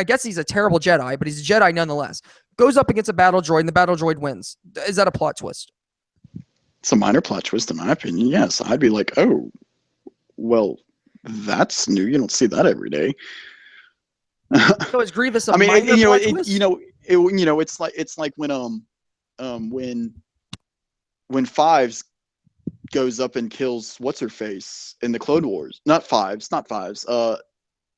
S2: guess he's a terrible Jedi, but he's a Jedi nonetheless. Goes up against a battle droid, and the battle droid wins. Is that a plot twist?
S3: It's a minor plot twist, in my opinion. Yes, I'd be like, oh, well, that's new. You don't see that every day.
S2: So is Grievous a minor plot twist?
S3: It's like when Fives goes up and kills what's her face in the Clone Wars. Not Fives.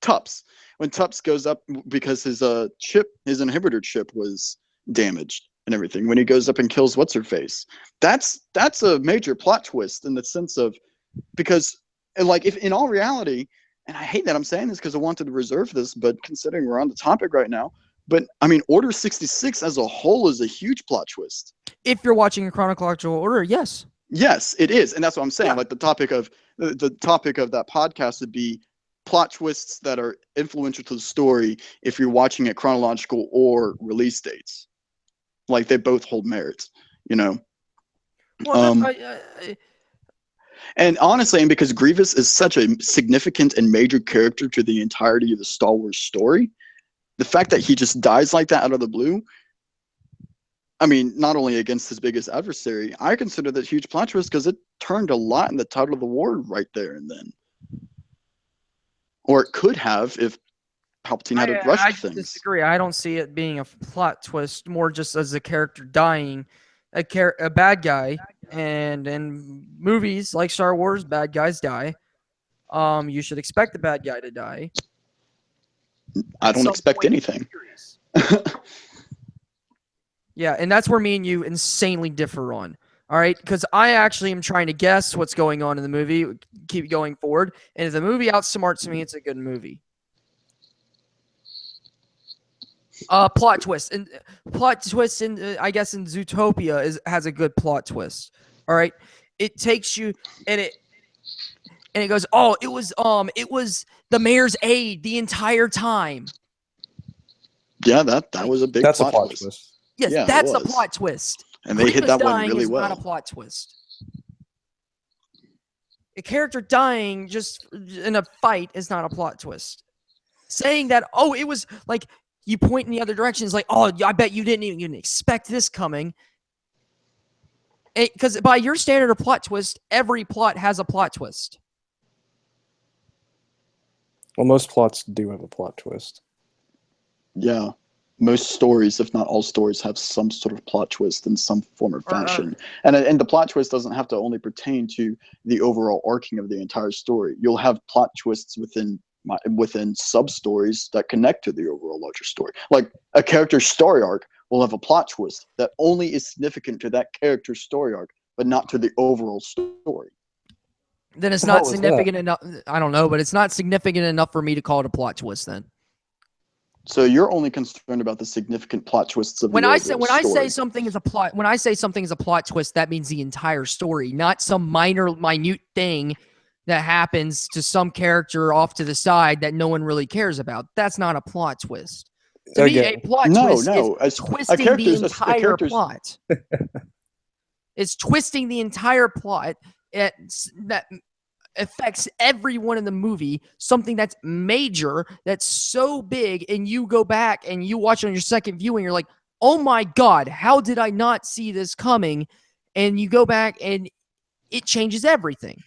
S3: Tups. When Tups goes up because his inhibitor chip was damaged and everything. When he goes up and kills what's her face, that's a major plot twist in the sense of because like if in all reality. And I hate that I'm saying this because I wanted to reserve this, but considering we're on the topic right now, but I mean, Order 66 as a whole is a huge plot twist.
S2: If you're watching in chronological order, yes.
S3: Yes, it is, and that's what I'm saying.
S2: Yeah.
S3: Like the topic of that podcast would be plot twists that are influential to the story if you're watching it chronological or release dates. Like they both hold merit, you know.
S2: Well,
S3: And honestly, and because Grievous is such a significant and major character to the entirety of the Star Wars story, the fact that he just dies like that out of the blue, I mean, not only against his biggest adversary, I consider that huge plot twist because it turned a lot in the title of the war right there and then. Or it could have if Palpatine had rushed
S2: I
S3: things.
S2: disagree. I don't see it being a plot twist, more just as a character dying, a bad guy, and in movies like Star Wars, bad guys die. You should expect the bad guy to die.
S3: I don't expect anything.
S2: Yeah, and that's where me and you insanely differ on. All right, because I actually am trying to guess what's going on in the movie, keep going forward, and if the movie outsmarts me, it's a good movie. Plot twist and I guess in Zootopia has a good plot twist. All right, it takes you and it goes, oh, it was the mayor's aide the entire time.
S3: Yeah, that was a big
S1: That's
S3: plot
S1: a plot
S3: twist.
S1: twist.
S2: Yes,
S3: Yeah,
S2: that's
S3: it
S2: a
S3: was.
S2: plot twist.
S3: And they hit that one
S2: dying
S3: really
S2: is
S3: well.
S2: Not a plot twist. A character dying just in a fight is not a plot twist. Saying that, oh, it was like you point in the other direction is like, oh, I bet you didn't even expect this coming. Because by your standard of plot twist, every plot has a plot twist.
S1: Well, most plots do have a plot twist.
S3: Yeah. Most stories, if not all stories, have some sort of plot twist in some form or fashion. And the plot twist doesn't have to only pertain to the overall arcing of the entire story. You'll have plot twists within sub-stories that connect to the overall larger story. Like a character's story arc will have a plot twist that only is significant to that character's story arc, but not to the overall story.
S2: Then it's not significant enough. I don't know, but it's not significant enough for me to call it a plot twist then.
S3: So you're only concerned about the significant plot twists of the overall story.
S2: When I say something is a plot twist, that means the entire story, not some minute thing that happens to some character off to the side that no one really cares about. That's not a plot twist. To me, a plot twist is twisting the entire plot. It's twisting the entire plot that affects everyone in the movie, something that's major, that's so big, and you go back and you watch it on your second viewing, you're like, oh my God, how did I not see this coming? And you go back and it changes everything.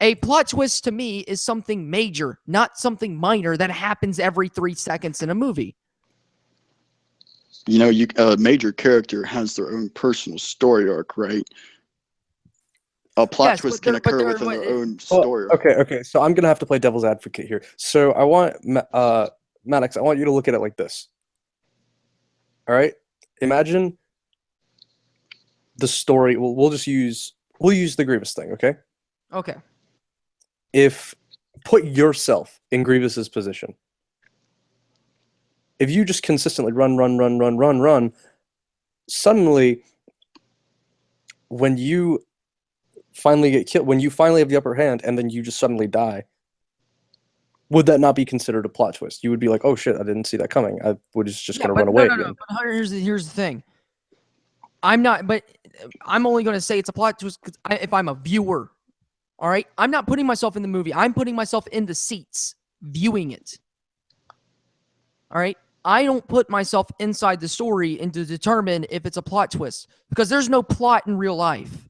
S2: A plot twist to me is something major, not something minor that happens every 3 seconds in a movie.
S3: You know, a major character has their own personal story arc, right? A plot twist can occur within their own story.
S1: Okay. So I'm gonna have to play devil's advocate here. So I want Maddox, I want you to look at it like this. All right. Imagine the story. We'll use the Grievous thing. Okay.
S2: Okay.
S1: Put yourself in Grievous's position. If you just consistently run, suddenly when you finally get killed, when you finally have the upper hand and then you just suddenly die, would that not be considered a plot twist? You would be like, oh shit, I didn't see that coming. I was just going to run away.
S2: No. But here's the thing. I'm only going to say it's a plot twist if I'm a viewer. All right? I'm not putting myself in the movie. I'm putting myself in the seats, viewing it. All right? I don't put myself inside the story and to determine if it's a plot twist because there's no plot in real life.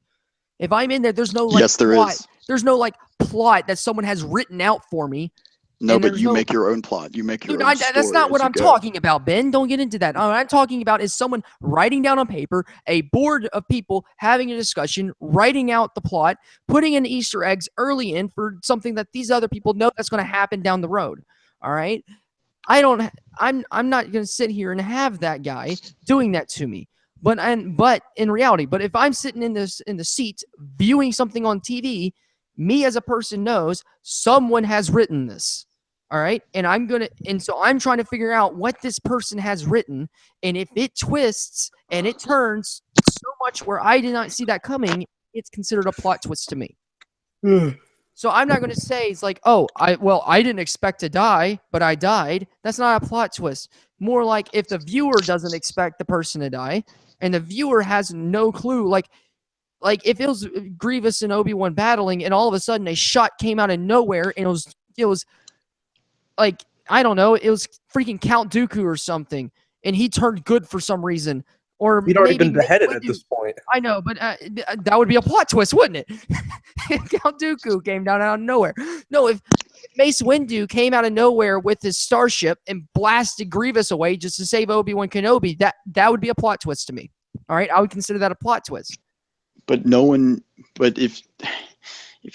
S2: If I'm in there, there's no
S3: plot.
S2: Is. There's no plot that someone has written out for me.
S3: No, but you make your own plot. You make your own story.
S2: That's not what I'm talking about, Ben. Don't get into that. What I'm talking about is someone writing down on paper, a board of people having a discussion, writing out the plot, putting in Easter eggs early in for something that these other people know that's going to happen down the road. All right? I'm not going to sit here and have that guy doing that to me. But in reality, but if I'm sitting in the seat viewing something on TV, me as a person knows someone has written this. All right. And so I'm trying to figure out what this person has written. And if it twists and it turns so much where I did not see that coming, it's considered a plot twist to me. So I'm not going to say it's like, oh, I didn't expect to die, but I died. That's not a plot twist. More like if the viewer doesn't expect the person to die and the viewer has no clue, like if it was Grievous and Obi-Wan battling and all of a sudden a shot came out of nowhere and it was like, I don't know, it was freaking Count Dooku or something and he turned good for some reason. Or
S1: He'd already been beheaded at this point.
S2: I know, but that would be a plot twist, wouldn't it? Count Dooku came down out of nowhere. No, if Mace Windu came out of nowhere with his starship and blasted Grievous away just to save Obi-Wan Kenobi, that would be a plot twist to me. All right, I would consider that a plot twist.
S3: But if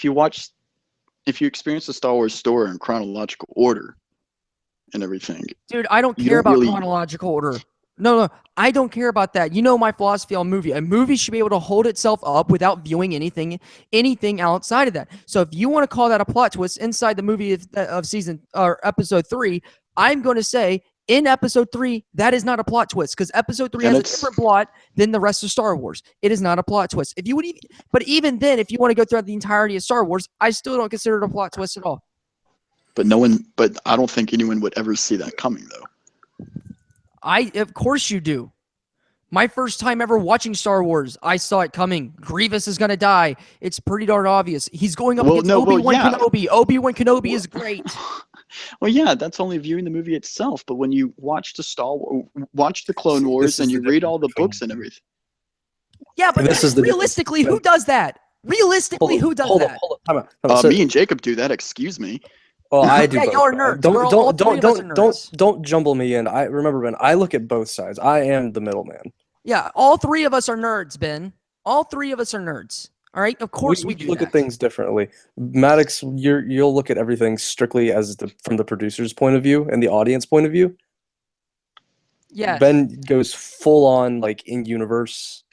S3: you experience the Star Wars story in chronological order and everything,
S2: dude, I don't care about chronological order. No, I don't care about that. You know my philosophy on movie. A movie should be able to hold itself up without viewing anything outside of that. So if you want to call that a plot twist inside the movie of season or episode 3, I'm going to say in episode 3 that is not a plot twist because episode 3 has a different plot than the rest of Star Wars. It is not a plot twist. But even then, if you want to go throughout the entirety of Star Wars, I still don't consider it a plot twist at all.
S3: But I don't think anyone would ever see that coming though.
S2: Of course you do. My first time ever watching Star Wars, I saw it coming. Grievous is going to die. It's pretty darn obvious. He's going up against Obi-Wan Kenobi. Obi-Wan Kenobi is great.
S3: Well, yeah, that's only viewing the movie itself. But when you watch watch the Clone Wars and you read all the books and everything.
S2: Yeah, but realistically, who does that? Realistically, who does that?
S3: Hold on. Me and Jacob do that. Excuse me.
S1: Well, I do.
S2: Yeah,
S1: both.
S2: y'all are nerds.
S1: Don't jumble me in. I remember, Ben. I look at both sides. I am the middleman.
S2: Yeah, all three of us are nerds, Ben. All three of us are nerds. All right, of course we do
S1: look at things differently. Maddox, you'll look at everything strictly from the producer's point of view and the audience point of view.
S2: Yeah.
S1: Ben goes full on like in universe.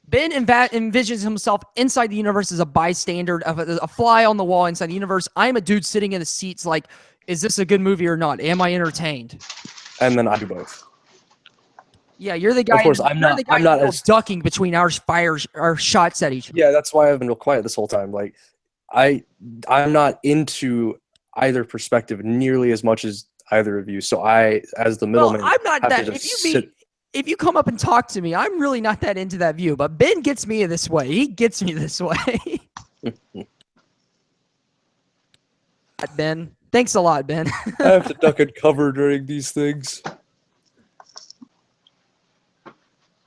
S2: Ben envisions himself inside the universe as a bystander, of a fly on the wall inside the universe. I'm a dude sitting in the seats like, is this a good movie or not? Am I entertained?
S1: And then I do both.
S2: Yeah, you're the guy.
S1: Of course, I'm not as
S2: ducking between our shots at each other.
S1: Yeah, that's why I've been real quiet this whole time. Like, I'm not into either perspective nearly as much as either of you. So I, as the middleman,
S2: I'm not that. If you come up and talk to me, I'm really not that into that view. But Ben gets me this way. He gets me this way. Ben, thanks a lot, Ben.
S1: I have to duck and cover during these things.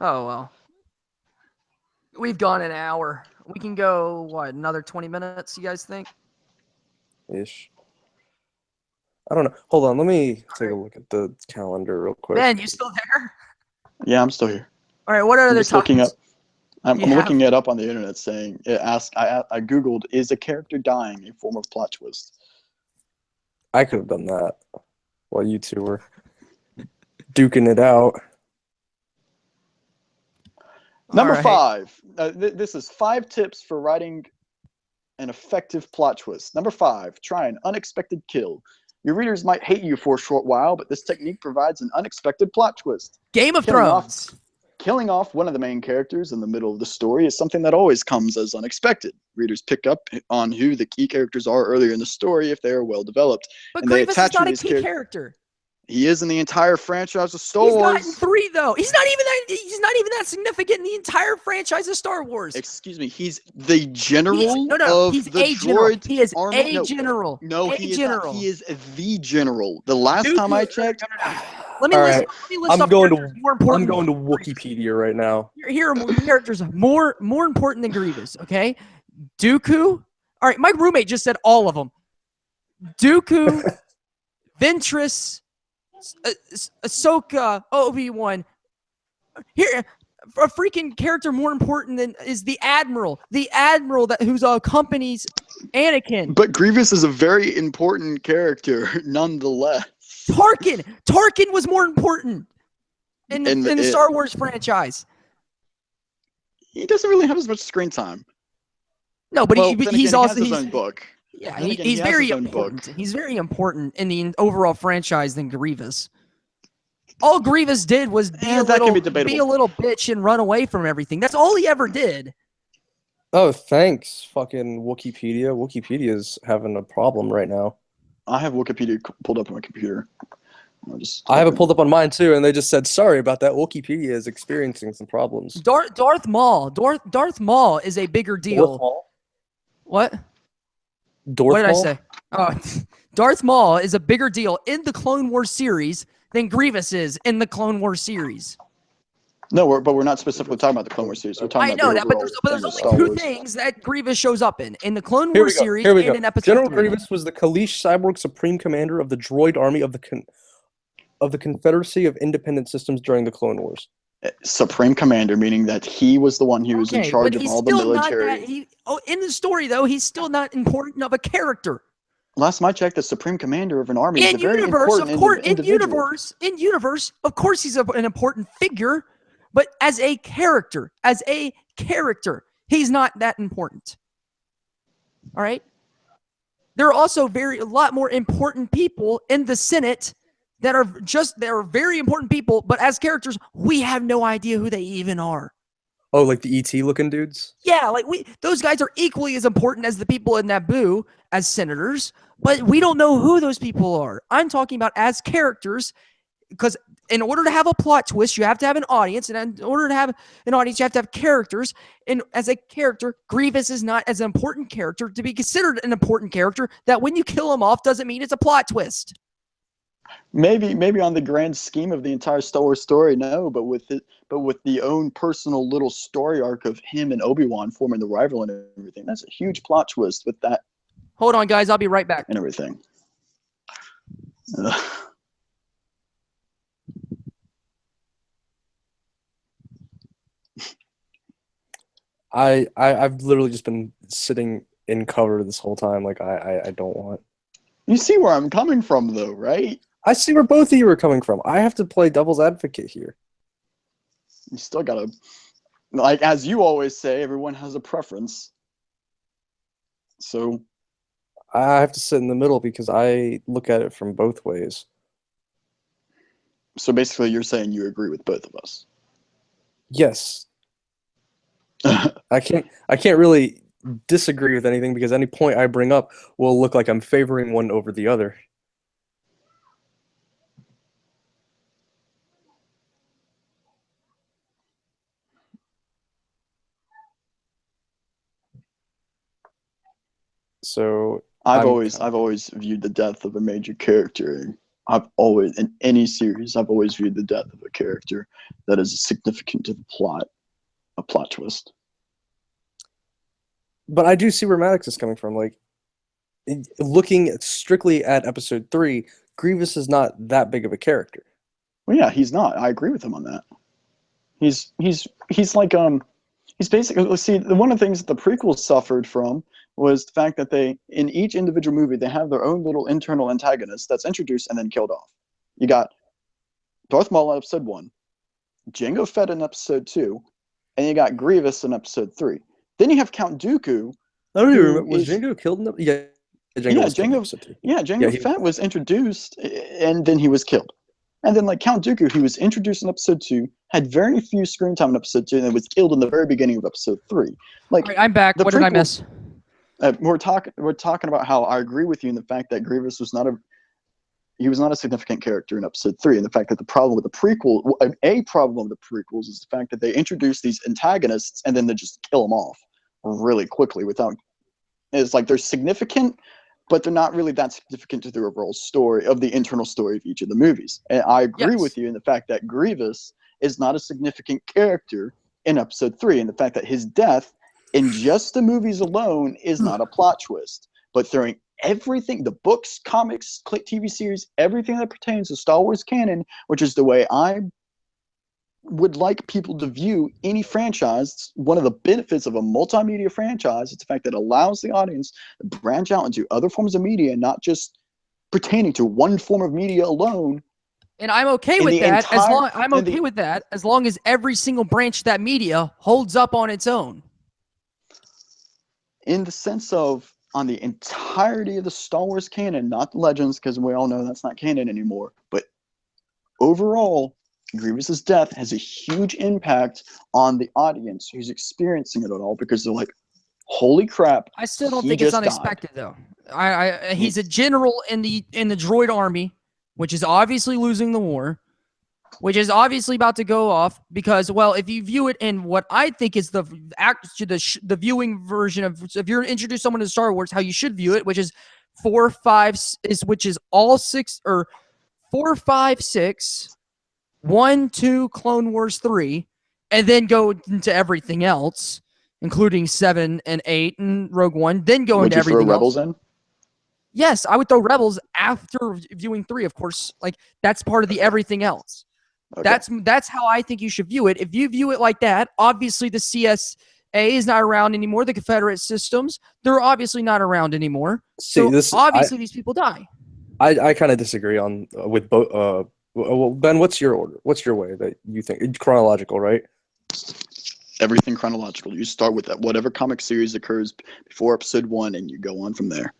S2: Oh, well. We've gone an hour. We can go, another 20 minutes, you guys think?
S1: Ish. I don't know. Hold on. Let me take a look at the calendar real quick.
S2: Ben, you still there?
S3: Yeah, I'm still here.
S2: All right, what are other topics?
S3: I'm looking it up on the internet saying, I Googled, is a character dying a form of plot twist?
S1: I could have done that while you two were duking it out.
S3: Number 5. This is 5 tips for writing an effective plot twist. Number 5, try an unexpected kill. Your readers might hate you for a short while, but this technique provides an unexpected plot twist.
S2: Game of Thrones.
S3: Killing off one of the main characters in the middle of the story is something that always comes as unexpected. Readers pick up on who the key characters are earlier in the story if they are well developed.
S2: But Grievous is not a key character.
S3: He is in the entire franchise of Star Wars.
S2: He's not in 3 though. He's not even that significant in the entire franchise of Star Wars.
S3: Excuse me. He's the general
S2: he's
S3: of the
S2: a general.
S3: droid
S2: He is
S3: army.
S2: a general.
S3: No,
S2: he is not.
S3: He is the general. The last time I checked.
S2: Let me list
S1: I'm
S2: off
S1: going
S2: characters more important.
S1: I'm going to Wikipedia right now.
S2: Here are characters more important than Grievous. Okay, Dooku. All right, my roommate just said all of them. Dooku, Ventress, Ahsoka, Obi-Wan. Here, a freaking character more important than is the Admiral. The Admiral who's accompanies Anakin.
S3: But Grievous is a very important character, nonetheless.
S2: Tarkin was more important in the Star Wars franchise.
S3: He doesn't really have as much screen time.
S2: No, but he's also
S3: his own book.
S2: Yeah, he's very important. He's very important in the overall franchise than Grievous. All Grievous did was be a little bitch and run away from everything. That's all he ever did.
S1: Oh, thanks, fucking Wikipedia. Wikipedia's having a problem right now.
S3: I have Wikipedia pulled up on my computer. I'll just
S1: I have
S3: type
S1: it pulled up on mine too, and they just said sorry about that. Wikipedia is experiencing some problems.
S2: Darth Maul is a bigger
S1: Darth
S2: deal.
S1: Maul?
S2: What?
S1: Darth
S2: What did
S1: Maul?
S2: I say? Oh, Darth Maul is a bigger deal in the Clone Wars series than Grievous is in the Clone Wars series.
S3: No, but we're not specifically talking about the Clone Wars series. We're talking
S2: I
S3: about
S2: know
S3: the
S2: that, but
S3: overall
S2: there's
S3: thing of
S2: only
S3: Star
S2: two
S3: Wars.
S2: things that Grievous shows up in the Clone
S1: Here
S2: Wars
S1: we go.
S2: series
S1: Here we
S2: and
S1: go.
S2: in Episode
S1: General
S2: 3.
S1: Grievous was the Kaleesh cyborg supreme commander of the droid army of the Confederacy of Independent Systems during the Clone Wars.
S3: Supreme Commander, meaning that he was the one who was in
S2: Okay,
S3: charge
S2: but
S3: of
S2: he's
S3: all the
S2: still not that.
S3: military.
S2: In the story though, he's still not important of a character.
S3: Last time I checked, the Supreme Commander of an army is a
S2: In
S3: very
S2: universe,
S3: important
S2: of course,
S3: individual.
S2: in universe, of course, he's an important figure, but as a character, he's not that important. All right. There are also a lot more important people in the Senate that are very important people, but as characters, we have no idea who they even are.
S1: Oh, like the ET looking dudes?
S2: Yeah, like those guys are equally as important as the people in Naboo as senators, but we don't know who those people are. I'm talking about as characters, because in order to have a plot twist, you have to have an audience, and in order to have an audience, you have to have characters. And as a character, Grievous is not as an important character to be considered an important character. That when you kill him off doesn't mean it's a plot twist.
S3: Maybe on the grand scheme of the entire Star Wars story, no, but with the own personal little story arc of him and Obi-Wan forming the rival and everything, that's a huge plot twist with that
S2: Hold on, guys. I'll be right back.
S3: and everything.
S1: I've literally just been sitting in cover this whole time. Like I don't want.
S3: You see where I'm coming from, though, right?
S1: I see where both of you are coming from. I have to play devil's advocate here.
S3: You still gotta, like, as you always say, everyone has a preference. So
S1: I have to sit in the middle because I look at it from both ways.
S3: So basically, you're saying you agree with both of us.
S1: Yes. I can't really disagree with anything because any point I bring up will look like I'm favoring one over the other. So
S3: I've always viewed the death of a major character. In any series, I've always viewed the death of a character that is significant to the plot, a plot twist.
S1: But I do see where Maddox is coming from. Like, looking strictly at episode 3, Grievous is not that big of a character.
S3: Well, yeah, he's not. I agree with him on that. He's like he's basically, let's see, one of the things that the prequels suffered from was the fact that they, in each individual movie, they have their own little internal antagonist that's introduced and then killed off. You got Darth Maul in episode 1, Jango Fett in episode 2, and you got Grievous in episode 3. Then you have Count Dooku.
S1: I don't even remember. Was Jango killed in the... Yeah, Jango was killed in episode 2.
S3: Yeah, Jango Fett was introduced, and then he was killed. And then, like, Count Dooku, he was introduced in episode 2, had very few screen time in episode 2, and was killed in the very beginning of episode 3. Like,
S2: all right, I'm back. What did I miss?
S3: We're talking about how I agree with you in the fact that Grievous was not a significant character in episode 3, and the fact that the problem with the problem with the prequels is the fact that they introduce these antagonists and then they just kill them off really quickly it's like they're significant, but they're not really that significant to the overall story of the internal story of each of the movies. And I agree with you in the fact that Grievous is not a significant character in episode 3, and the fact that his death in just the movies alone is not a plot twist. But throwing everything, the books, comics, TV series, everything that pertains to Star Wars canon, which is the way I would like people to view any franchise. One of the benefits of a multimedia franchise is the fact that it allows the audience to branch out into other forms of media, not just pertaining to one form of media alone.
S2: And I'm okay with that as long as every single branch of that media holds up on its own.
S3: In the sense of on the entirety of the Star Wars canon, not the Legends, because we all know that's not canon anymore, but overall, Grievous's death has a huge impact on the audience who's experiencing it at all, because they're like, holy crap,
S2: I still don't
S3: he
S2: think it's
S3: just died.
S2: unexpected though. He's a general in the droid army, which is obviously losing the war, which is obviously about to go off because, well, if you view it in what I think is the viewing version of, if you're introduce someone to Star Wars, how you should view it, which is 4, 5, which is all 6 or 4, 5, 6, 1, 2, Clone Wars 3, and then go into everything else, including 7 and 8 and Rogue One, then go
S3: Would
S2: into
S3: you throw
S2: everything
S3: Rebels
S2: else.
S3: in?
S2: Yes, I would throw Rebels after viewing 3, of course. Like, that's part of the everything else.
S3: Okay.
S2: That's how I think you should view it. If you view it like that, obviously the CSA is not around anymore. The Confederate systems, they're obviously not around anymore.
S1: See,
S2: So obviously these people die.
S1: I kind of disagree on with both. Well, Ben, what's your order? What's your way that you think? It's chronological, right?
S3: Everything chronological. You start with that whatever comic series occurs before episode 1, and you go on from there.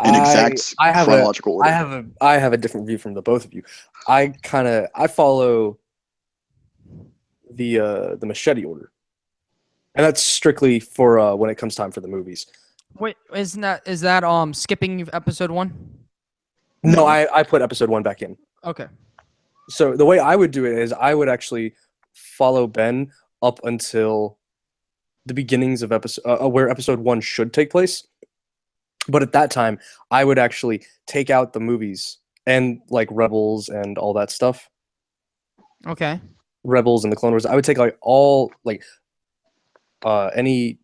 S3: In exact chronological order.
S1: I have a different view from the both of you. I follow the machete order, and that's strictly for when it comes time for the movies.
S2: Wait, is that skipping episode 1?
S1: No, I put episode 1 back in.
S2: Okay.
S1: So the way I would do it is I would actually follow Ben up until the beginnings of where episode 1 should take place. But at that time, I would actually take out the movies and like Rebels and all that stuff.
S2: Okay.
S1: Rebels and the Clone Wars. I would take like all like any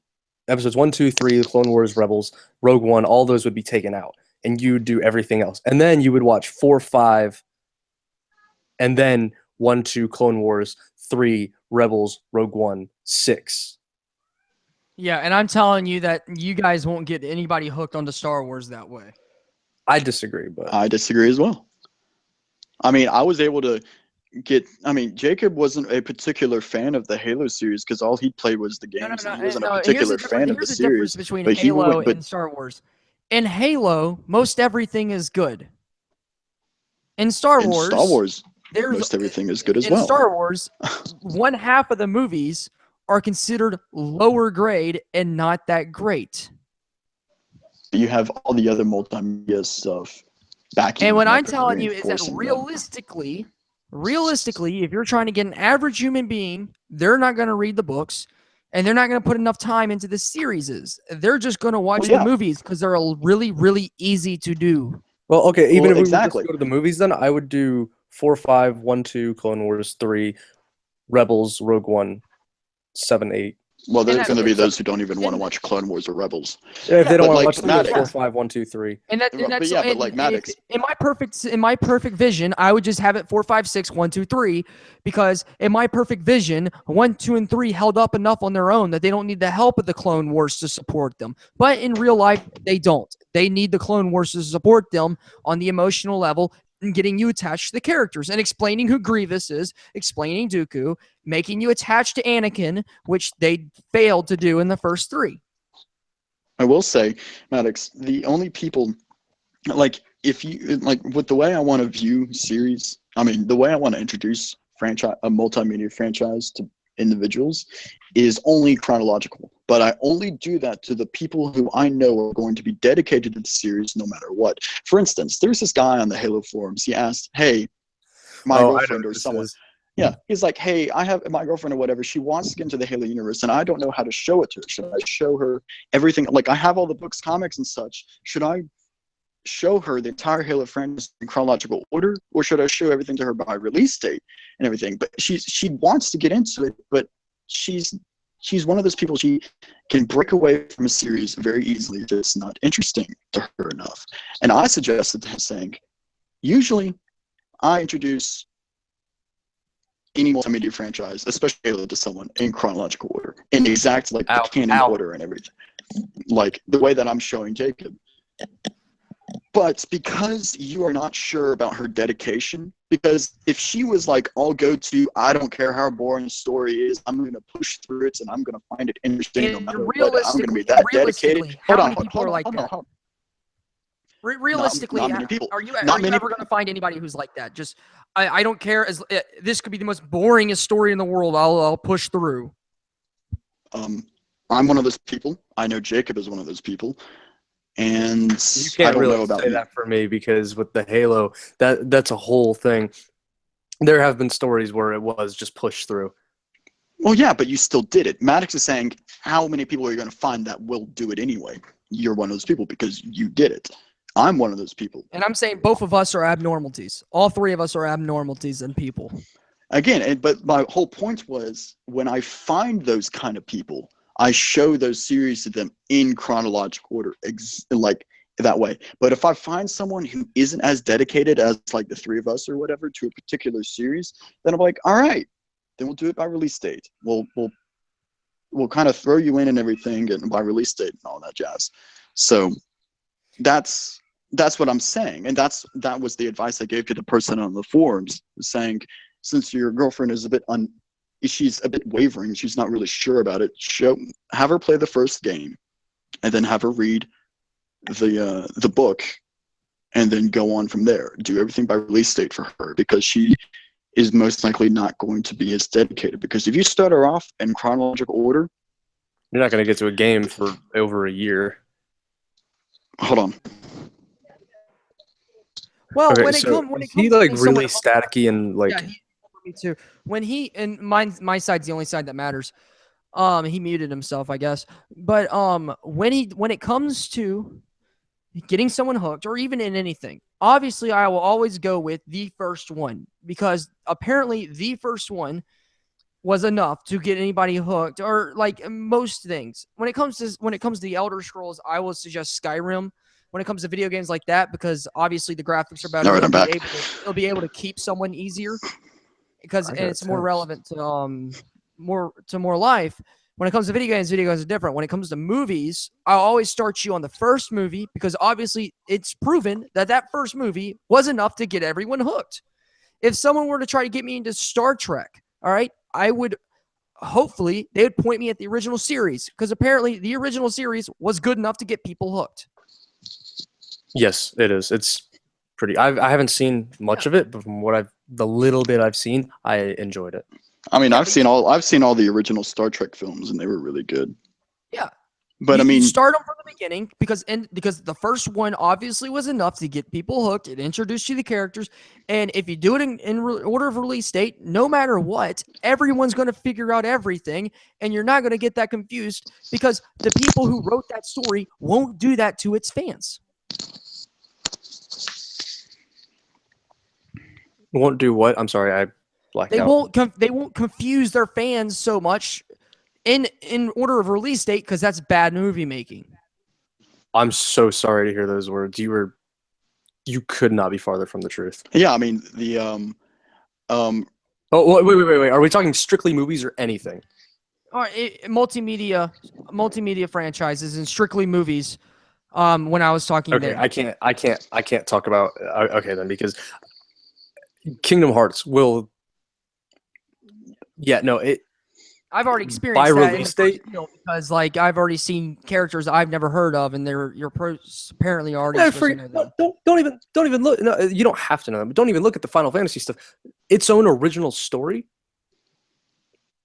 S1: episodes 1, 2, 3, the Clone Wars, Rebels, Rogue One. All those would be taken out, and you would do everything else. And then you would watch 4, 5, and then 1, 2, Clone Wars, 3, Rebels, Rogue One, 6.
S2: Yeah, and I'm telling you that you guys won't get anybody hooked onto Star Wars that way.
S1: I disagree, but
S3: I disagree as well. I mean, I was able to Jacob wasn't a particular fan of the Halo series because all he played was the games. And he wasn't a particular fan of the
S2: series.
S3: series.
S2: Difference between
S3: but
S2: Halo and Star Wars. In Halo, most everything is good. In Star Wars,
S3: most everything is good as well.
S2: In Star Wars, one half of the movies are considered lower grade and not that great.
S3: You have all the other multimedia stuff backing.
S2: And what I'm telling you is that realistically, if you're trying to get an average human being, they're not going to read the books, and they're not going to put enough time into the series. They're just going to watch the movies because they're really, really easy to do.
S1: Well, okay, even if we just go to the movies, then I would do 4, 5, 1, 2, Clone Wars, 3, Rebels, Rogue One, 7, 8.
S3: Well, there's going to be those who don't even want to watch Clone Wars or Rebels.
S1: Yeah, if they don't want to watch 4, 5, 1, 2, 3.
S3: But like Maddox.
S2: In my perfect vision, I would just have it 4, 5, 6, 1, 2, 3, because in my perfect vision, 1, 2, and 3 held up enough on their own that they don't need the help of the Clone Wars to support them. But in real life, they don't. They need the Clone Wars to support them on the emotional level and getting you attached to the characters and explaining who Grievous is, explaining Dooku, making you attached to Anakin, which they failed to do in the first 3.
S3: I will say, Maddox, the only people, like, if you, like, with the way I want to view series, the way I want to introduce a multimedia franchise to individuals is only chronological. But I only do that to the people who I know are going to be dedicated to the series no matter what. For instance, there's this guy on the Halo forums. He asked, hey, my girlfriend or someone. Yeah, he's like, hey, I have my girlfriend or whatever. She wants to get into the Halo universe, and I don't know how to show it to her. Should I show her everything? Like, I have all the books, comics, and such. Should I show her the entire Halo franchise in chronological order, or should I show everything to her by release date and everything? But she wants to get into it, but she's one of those people. She can break away from a series very easily if it's not interesting to her enough. And I suggested to her saying, usually I introduce any multimedia franchise, especially Halo, to someone in chronological order, in exact the canon order and everything, like the way that I'm showing Jacob. But because you are not sure about her dedication, because if she was like, I'll go to, I don't care how boring the story is, I'm going to push through it and I'm going to find it interesting no matter what, I'm going to be that dedicated.
S2: Realistically, are you ever going to find anybody who's like that? Just, I don't care. This could be the most boringest story in the world. I'll push through.
S3: I'm one of those people. I know Jacob is one of those people. And
S1: You
S3: I
S1: can't
S3: don't
S1: really
S3: know about
S1: say
S3: you.
S1: that for me because with the Halo, that's a whole thing. There have been stories where it was just pushed through.
S3: Well, yeah, but you still did it. Maddox is saying, how many people are you going to find that will do it anyway? You're one of those people because you did it. I'm one of those people.
S2: And I'm saying both of us are abnormalities. All three of us are abnormalities in people.
S3: Again, but my whole point was when I find those kind of people, I show those series to them in chronological order, like that way. But if I find someone who isn't as dedicated as like the three of us or whatever to a particular series, then I'm like, all right, then we'll do it by release date. We'll kind of throw you in and everything, and by release date and all that jazz. So that's what I'm saying, and that was the advice I gave to the person on the forums, saying, since your girlfriend is she's a bit wavering, she's not really sure about it, have her play the first game, and then have her read the book, and then go on from there. Do everything by release date for her, because she is most likely not going to be as dedicated. Because if you start her off in chronological order,
S1: You're not going to get to a game for over a year.
S3: hold on.
S2: Well,
S1: Okay,
S2: when it
S1: so
S2: comes
S1: is he
S2: to
S1: like
S2: getting someone
S1: really staticky and like?
S2: yeah, me too. When and my side's the only side that matters. He muted himself, I guess. But when it comes to getting someone hooked, or even in anything, obviously I will always go with the first one, because apparently the first one was enough to get anybody hooked, or like most things. When it comes to the Elder Scrolls, I will suggest Skyrim. When it comes to video games like that, because obviously the graphics are better,
S3: All right, I'm back.
S2: it'll be able to keep someone easier, because
S1: I
S2: and
S1: got
S2: it's more
S1: text.
S2: relevant to more life. When it comes to video games are different. When it comes to movies, I'll always start you on the first movie, because obviously it's proven that first movie was enough to get everyone hooked. If someone were to try to get me into Star Trek, all right, I would hopefully they would point me at the original series, because apparently the original series was good enough to get people hooked.
S1: Yes, it is. It's pretty. I haven't seen much of it, but from the little bit I've seen, I enjoyed it.
S3: I mean,
S2: Yeah,
S3: I've seen all the original Star Trek films, and they were really good.
S2: yeah.
S3: But I
S2: You
S3: mean,
S2: start them from the beginning, because the first one obviously was enough to get people hooked. It introduced you to the characters, and if you do it in order of release date, no matter what, everyone's going to figure out everything, and you're not going to get that confused, because the people who wrote that story won't do that to its fans.
S1: Won't do what? I'm sorry, I blacked
S2: They
S1: out.
S2: won't confuse their fans so much in order of release date, because that's bad movie making.
S1: I'm so sorry to hear those words. You could not be farther from the truth.
S3: yeah, I mean the
S1: Oh, wait. Are we talking strictly movies or anything?
S2: All right, multimedia franchises and strictly movies. When I was talking
S1: Okay,
S2: there,
S1: I can't talk about. Okay, then, because Kingdom Hearts will. Yeah, no, it
S2: I've already
S1: by
S2: experienced that in the
S1: release
S2: first
S1: date.
S2: field, because like I've already seen characters I've never heard of, and you're apparently already supposed to know them.
S1: Don't even look. No, you don't have to know them. But don't even look at the Final Fantasy stuff. Its own original story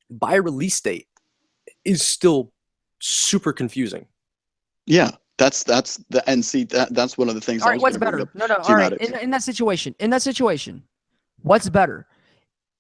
S1: by release date is still super confusing.
S3: yeah, that's the and see that's one of the things
S2: All
S3: I
S2: right,
S3: was
S2: what's
S3: going to bring
S2: better?
S3: up
S2: No.
S3: to
S2: All right,
S3: Maddox.
S2: in that situation, what's better?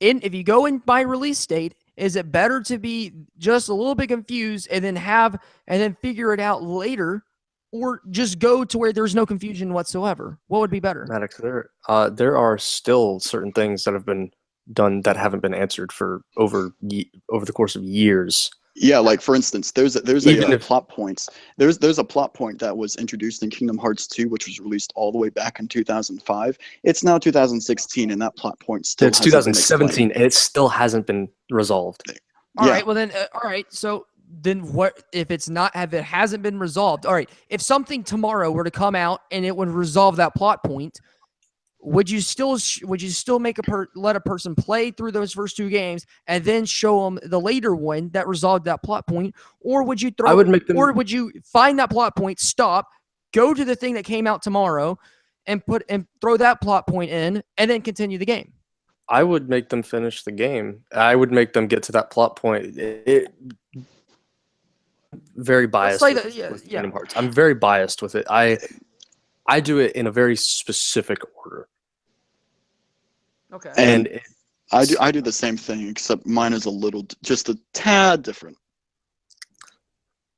S2: If you go in by release date, is it better to be just a little bit confused and then figure it out later, or just go to where there's no confusion whatsoever? What would be better?
S1: Maddox, there are still certain things that have been done that haven't been answered for over the course of years.
S3: Yeah, like for instance, there's
S1: Even
S3: a
S1: if
S3: plot point. There's a plot point that was introduced in Kingdom Hearts 2, which was released all the way back in 2005. It's now 2016, and that plot point still
S1: it's
S3: hasn't been explained.
S1: 2017 and it still hasn't been resolved.
S2: All
S3: Yeah,
S2: right, well then, all right. So then, what if it hasn't been resolved? All right, if something tomorrow were to come out and it would resolve that plot point, would you still let a person play through those first two games and then show them the later one that resolved that plot point, or would you
S1: I would make them.
S2: or would you find that plot point, stop, go to the thing that came out tomorrow, and throw that plot point in, and then continue the game?
S1: I would make them finish the game. I would make them get to that plot point. very
S2: Let's
S1: biased
S2: say
S1: with,
S2: that, yeah,
S1: with
S2: yeah.
S1: Kingdom Hearts. I'm very biased with it. I do it in a very specific order,
S2: Okay.
S3: And
S1: and
S3: I do the same thing, except mine is just a tad different.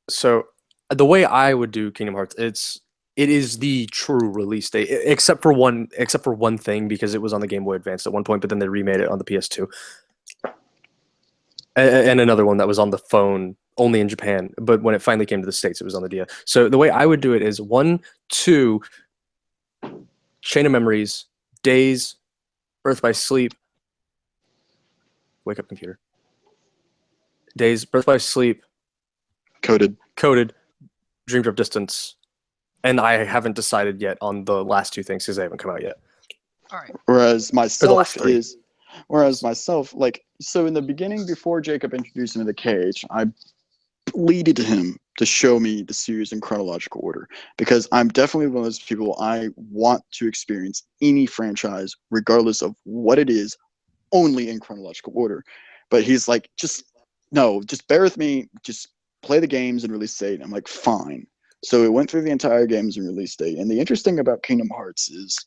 S1: so the way I would do Kingdom Hearts, it is the true release date, except for one thing, because it was on the Game Boy Advance at one point, but then they remade it on the PS2, and another one that was on the phone only in Japan, but when it finally came to the States, it was on the DS. So the way I would do it is 1, 2, Chain of Memories, Days, Birth by Sleep, wake up computer, Days, Birth by Sleep,
S3: Coded.
S1: Dream Drop Distance, and I haven't decided yet on the last 2 things because they haven't come out yet.
S2: All right.
S3: Whereas
S1: last 3.
S3: myself, like, so in the beginning, before Jacob introduced me to the cage, I pleaded to him to show me the series in chronological order, because I'm definitely one of those people. I want to experience any franchise, regardless of what it is, only in chronological order. But he's like, just bear with me, just play the games and release date. I'm like, fine. So it went through the entire games and release date. And the interesting about Kingdom Hearts is,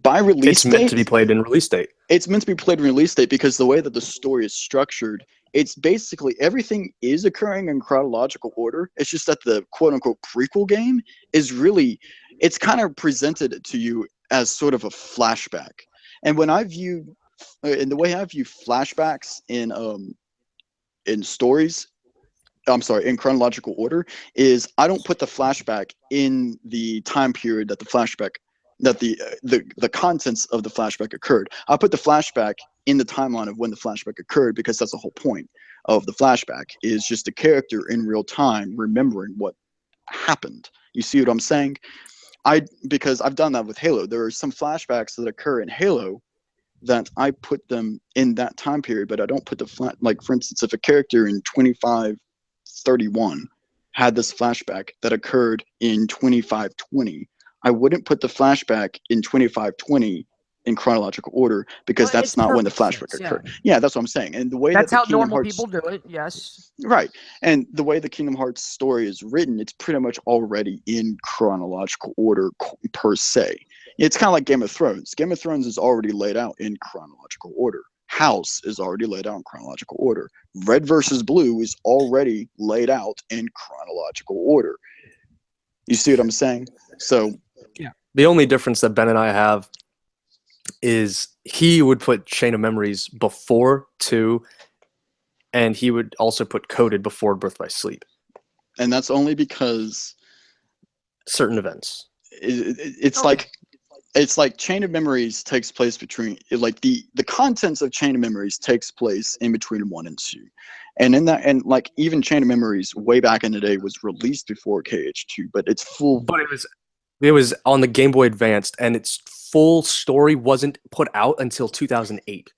S3: by release
S1: It's meant to be
S3: date,
S1: played in release date.
S3: it's meant to be played in release date, because the way that the story is structured, it's basically everything is occurring in chronological order. It's just that the quote unquote prequel game is really, it's kind of presented to you as sort of a flashback. And when I view, in the way I view flashbacks in stories, I'm sorry, in chronological order, is I don't put the flashback in the time period that the contents of the flashback occurred. I put the flashback in the timeline of when the flashback occurred, because that's the whole point of the flashback, is just a character in real time remembering what happened. You see what I'm saying? Because I've done that with Halo. There are some flashbacks that occur in Halo that I put them in that time period, but I don't put like, for instance, if a character in 2531 had this flashback that occurred in 2520, I wouldn't put the flashback in 2520 in chronological order, because
S2: Well, it's
S3: that's not when the
S2: perfect
S3: flashback
S2: sense,
S3: occurred. Yeah, that's what I'm saying. And the way
S2: That's
S3: that the
S2: how
S3: Kingdom
S2: normal
S3: Hearts
S2: people do it. Yes.
S3: Right. And the way the Kingdom Hearts story is written, it's pretty much already in chronological order per se. It's kind of like Game of Thrones. Game of Thrones is already laid out in chronological order. House is already laid out in chronological order. Red versus Blue is already laid out in chronological order. You see what I'm saying? So
S1: The only difference that Ben and I have is he would put Chain of Memories before 2, and he would also put Coded before Birth by Sleep.
S3: and that's only because
S1: Certain events.
S3: it's
S2: Okay.
S3: like, it's like Chain of Memories takes place between, like, the contents of Chain of Memories takes place in between 1 and 2, and in that, and like, even Chain of Memories way back in the day was released before KH2, but its full,
S1: But it was on the Game Boy Advanced, and its full story wasn't put out until 2008,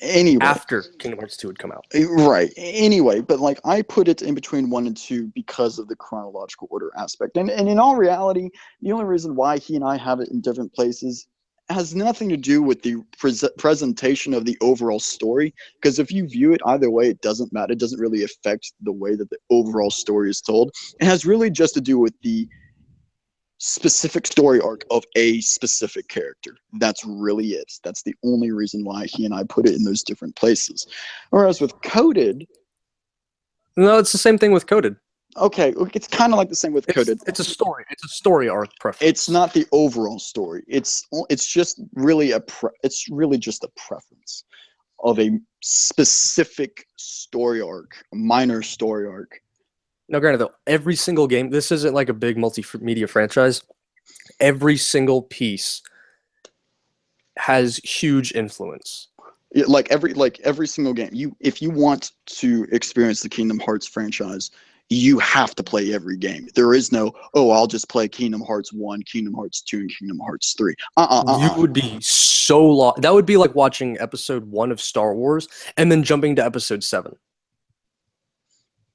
S3: anyway,
S1: after Kingdom Hearts 2 had come out.
S3: right, anyway, but like, I put it in between 1 and 2 because of the chronological order aspect, and in all reality, the only reason why he and I have it in different places has nothing to do with the presentation of the overall story, because if you view it either way, it doesn't matter. It doesn't really affect the way that the overall story is told. It has really just to do with the specific story arc of a specific character. That's really it. That's the only reason why he and I put it in those different places. Whereas with Coded,
S1: No, it's the same thing with Coded.
S3: okay, it's kind of like the same with Coded.
S1: It's a story. It's a story arc preference.
S3: It's not the overall story. It's just really it's really just a preference of a specific story arc, a minor story arc.
S1: Now, granted, though, every single game, this isn't like a big multimedia franchise. Every single piece has huge influence.
S3: Like every single game, if you want to experience the Kingdom Hearts franchise, you have to play every game. There is no, oh, I'll just play Kingdom Hearts 1, Kingdom Hearts 2, and Kingdom Hearts 3.
S1: You would be so lost. That would be like watching episode 1 of Star Wars and then jumping to episode 7.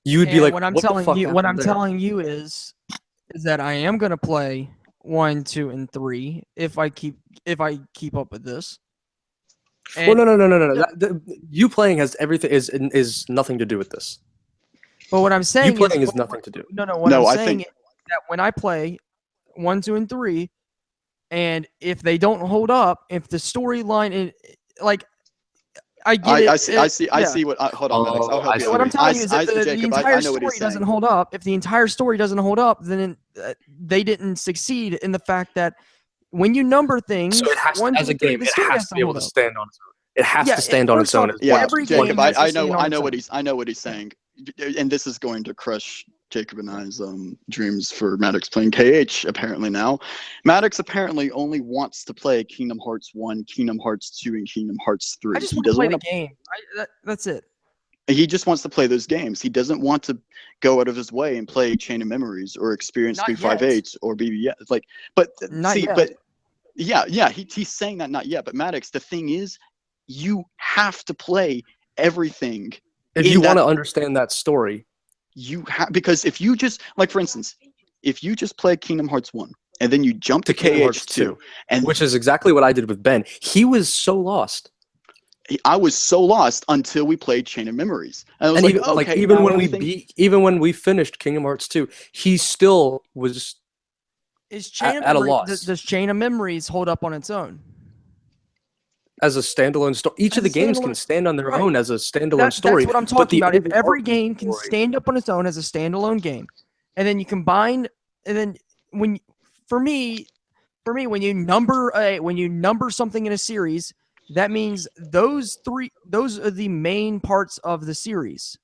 S1: You would be like,
S2: what I'm
S1: what the
S2: telling
S1: fuck
S2: you, what
S1: happened
S2: I'm
S1: there?
S2: telling you is that I am gonna play 1, 2, and 3 if I keep up with this.
S1: Well, no.
S2: Yeah.
S1: You playing has everything is nothing to do with this.
S2: But what I'm
S1: You
S2: saying
S1: playing
S2: is
S1: is nothing to do.
S2: no. What
S3: No,
S2: I'm
S3: I
S2: saying
S3: think-
S2: is that when I play 1, 2, and 3, and if they don't hold up, if the storyline, like, I get it.
S3: I see. I
S2: yeah.
S3: see what. Hold on, Maddox. I'll
S1: Oh,
S3: help
S1: I
S3: you
S1: see.
S3: out.
S2: What I'm telling you is that the
S3: Jacob,
S2: entire
S3: I know what
S2: story
S3: he's
S2: doesn't
S3: saying.
S2: hold up. If the entire story doesn't hold up, then they didn't succeed in the fact that when you number things,
S1: So it has to,
S2: 1, 2,
S1: as a
S2: and 3,
S1: game,
S2: the
S1: it
S2: story
S1: has to be able
S2: hold
S1: to
S2: up.
S1: stand on its own. It has
S2: Yeah,
S1: to stand on its
S2: first
S1: own.
S2: off,
S1: as
S3: Yeah,
S1: well.
S2: every
S3: Jacob,
S2: game has to
S3: I
S2: stand
S3: know.
S2: on
S3: I know
S2: its
S3: what
S2: own.
S3: he's saying, and this is going to crush Jacob and I's dreams for Maddox playing KH. Apparently now, Maddox apparently only wants to play Kingdom Hearts 1, Kingdom Hearts 2, and Kingdom Hearts 3.
S2: I just
S3: He
S2: want to
S3: doesn't
S2: play the
S3: want to.
S2: game. That's it.
S3: He just wants to play those games. He doesn't want to go out of his way and play Chain of Memories or Experience
S2: Not
S3: 358 or BBS. It's like, but
S2: Not
S3: see,
S2: yet.
S3: but yeah, he's saying that not yet. But Maddox, the thing is, you have to play everything.
S1: If
S3: in
S1: you
S3: that-
S1: want to understand that story,
S3: you have, because if you just, like, for instance, if you just play Kingdom Hearts 1 and then you jump to
S1: Kingdom Hearts
S3: KH2, and
S1: which is exactly what I did with Ben, he was so lost.
S3: I was so lost until we played Chain of Memories. And I was
S1: And
S3: like,
S1: even
S3: okay,
S1: even
S3: now
S1: when
S3: everything-
S1: even when we finished Kingdom Hearts 2, he still was
S2: Is Chain of
S1: at a
S2: Memories,
S1: loss.
S2: does Chain of Memories hold up on its own?
S1: as a standalone story. Each of
S2: As
S1: the
S2: a
S1: games can
S2: standalone-
S1: stand on their
S2: right.
S1: own as a standalone story.
S2: That's what I'm
S1: but
S2: talking
S1: the
S2: about. If every
S1: overarching
S2: game can
S1: story-
S2: stand up on its own as a standalone game, and then you combine, and then when for me, when you number something in a series, that means those are the main parts of the series.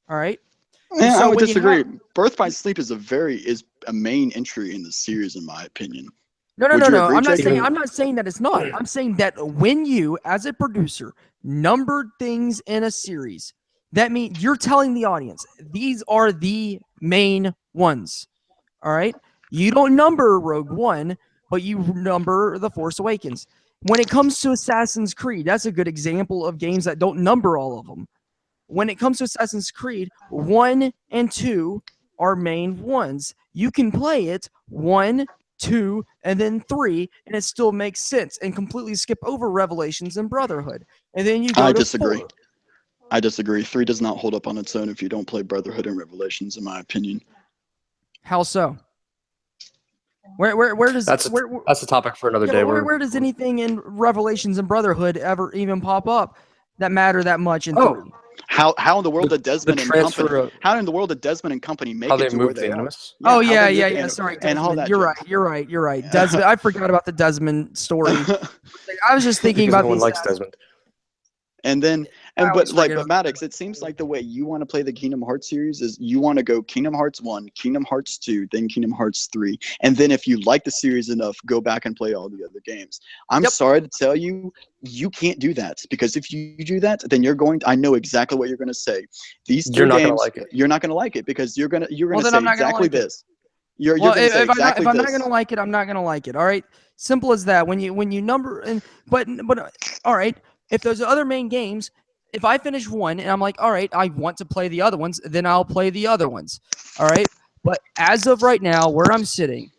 S2: All right.
S3: Yeah,
S2: So
S3: I would
S2: when you
S3: disagree.
S2: have-
S3: Birth by Sleep is a main entry in the series, in my opinion.
S2: No.
S3: Would you agree,
S2: I'm not saying
S3: Jacob?
S2: that it's not. I'm saying that when you, as a producer, numbered things in a series, that means you're telling the audience these are the main ones. All right. You don't number Rogue One, but you number The Force Awakens. When it comes to Assassin's Creed, that's a good example of games that don't number all of them. When it comes to Assassin's Creed, 1 and 2 are main ones. You can play it 1, 2, and then 3, and it still makes sense, and completely skip over Revelations and Brotherhood. And then you go
S3: I
S2: to
S3: disagree.
S2: 4.
S3: I disagree. 3 does not hold up on its own if you don't play Brotherhood and Revelations, in my opinion.
S2: How so? Where does
S1: That's a topic for another
S2: yeah,
S1: day.
S2: but where does anything in Revelations and Brotherhood ever even pop up that matter that much in
S1: Oh,
S2: 3?
S3: How in the world
S1: The-
S3: did Desmond
S1: the
S3: and
S1: transfer
S3: company?
S1: of-
S3: How in the world did Desmond and company make
S1: how
S3: it
S1: they
S3: to where
S1: moved
S3: they
S1: the
S3: are?
S1: animus?
S3: Yeah,
S2: Oh
S3: how
S2: yeah,
S3: they
S2: yeah,
S3: moved
S2: yeah.
S3: and-
S2: Sorry,
S3: and all
S2: Desmond.
S3: that
S2: You're
S3: jazz.
S2: right. You're right. You're right.
S3: Yeah.
S2: Desmond. I forgot about the Desmond story. I was just thinking
S1: Because
S2: about
S1: no one
S2: these.
S1: likes Desmond.
S3: And then,
S2: I always forget
S3: but
S2: about
S3: Maddox, it seems like the way you want to play the Kingdom Hearts series is you want to go Kingdom Hearts 1, Kingdom Hearts 2, then Kingdom Hearts 3. And then if you like the series enough, go back and play all the other games. I'm
S2: Yep.
S3: sorry to tell you, you can't do that, because if you do that, then I know exactly what you're going to say. These 3
S1: You're not gonna
S3: games,
S1: like it.
S3: you're not going to like it, because you're going
S2: Well,
S3: to
S2: then
S3: say
S2: I'm not gonna
S3: exactly
S2: like it.
S3: this. You're
S2: Well,
S3: going to say
S2: if
S3: exactly
S2: I'm not
S3: this.
S2: gonna like it, I'm not gonna like it. All right, simple as that. When you number and but all right. If there's other main games, if I finish one and I'm like, all right, I want to play the other ones, then I'll play the other ones. All right. But as of right now, where I'm sitting,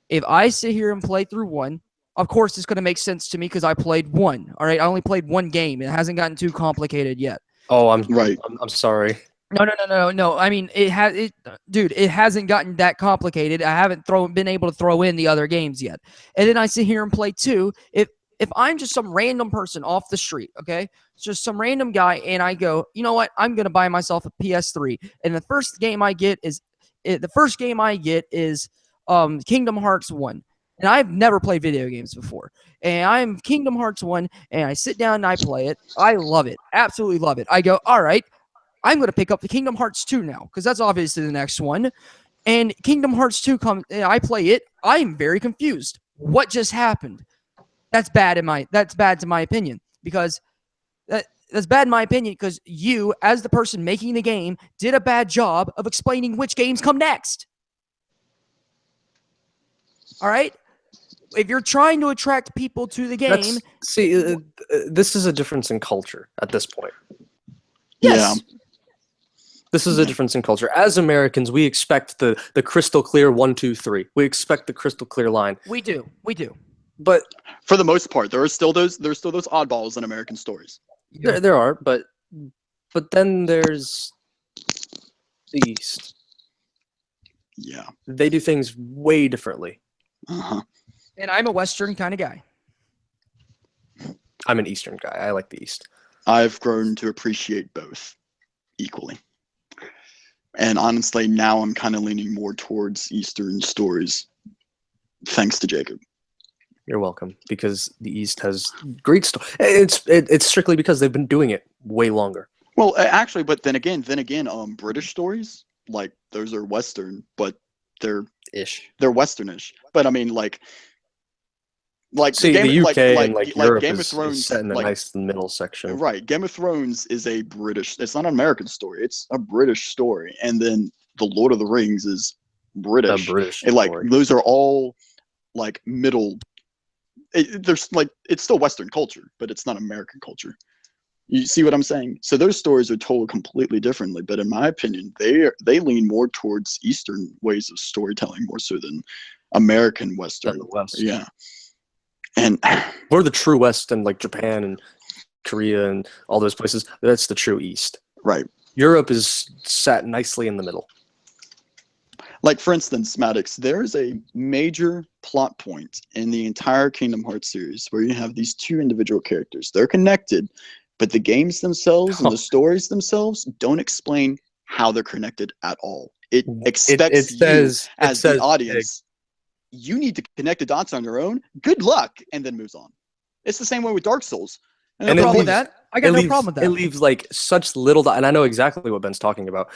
S2: if I sit here and play through one, of course it's gonna make sense to me because I played one. All right, I only played one game. It hasn't gotten too complicated yet.
S1: Oh,
S3: Right.
S1: I'm sorry.
S2: No. I mean, dude. It hasn't gotten that complicated. I haven't been able to throw in the other games yet. And then I sit here and play 2. If I'm just some random person off the street, okay, it's just some random guy, and I go, you know what? I'm gonna buy myself a PS3, and the first game I get is Kingdom Hearts 1. And I've never played video games before. And I'm Kingdom Hearts 1, and I sit down and I play it. I love it. Absolutely love it. I go, all right, I'm going to pick up the Kingdom Hearts 2 now, because that's obviously the next one. And Kingdom Hearts 2 comes, and I play it. I'm very confused. What just happened? That's bad to my opinion, because that's bad in my opinion because you, as the person making the game, did a bad job of explaining which games come next. All right? If you're trying to attract people to the game,
S1: This is a difference in culture at this point.
S2: yes.
S3: Yeah.
S1: This is a difference in culture. As Americans, we expect the crystal clear 1, 2, 3. We expect the crystal clear line.
S2: We do.
S1: But
S3: For the most part, there's still those oddballs in American stories.
S1: there are, but then there's the East.
S3: Yeah.
S1: They do things way differently.
S3: Uh-huh.
S2: And I'm a Western kind of guy.
S1: I'm an Eastern guy. I like the East.
S3: I've grown to appreciate both equally. And honestly, now I'm kind of leaning more towards Eastern stories, thanks to Jacob.
S1: You're welcome, because the East has great story. It's strictly because they've been doing it way longer.
S3: Well, actually, but then again, British stories, like those are Western, but they're Westernish. But I mean, like
S1: see, the UK and like Europe
S3: Game of
S1: is
S3: Thrones,
S1: set in a
S3: like,
S1: nice middle section.
S3: right? Game of Thrones is a British. It's not an American story. It's a British story, and then the Lord of the Rings is British.
S1: The British
S3: And, like
S1: story.
S3: those are all like middle. There's like it's still Western culture, but it's not American culture. You see what I'm saying? So those stories are told completely differently. But in my opinion, they lean more towards Eastern ways of storytelling more so than American Western.
S1: Than the West.
S3: Yeah. And
S1: we're the true West, and like Japan and Korea and all those places. That's the true East.
S3: Right.
S1: Europe is sat nicely in the middle.
S3: Like, for instance, Maddox, there's a major plot point in the entire Kingdom Hearts series where you have these two individual characters. They're connected, but the games themselves and the stories themselves don't explain how they're connected at all. It expects the audience, you need to connect the dots on your own. Good luck, and then moves on. It's the same way with Dark Souls.
S2: And no problem with that. I got no problem with that.
S1: It leaves like such little, and I know exactly what Ben's talking about.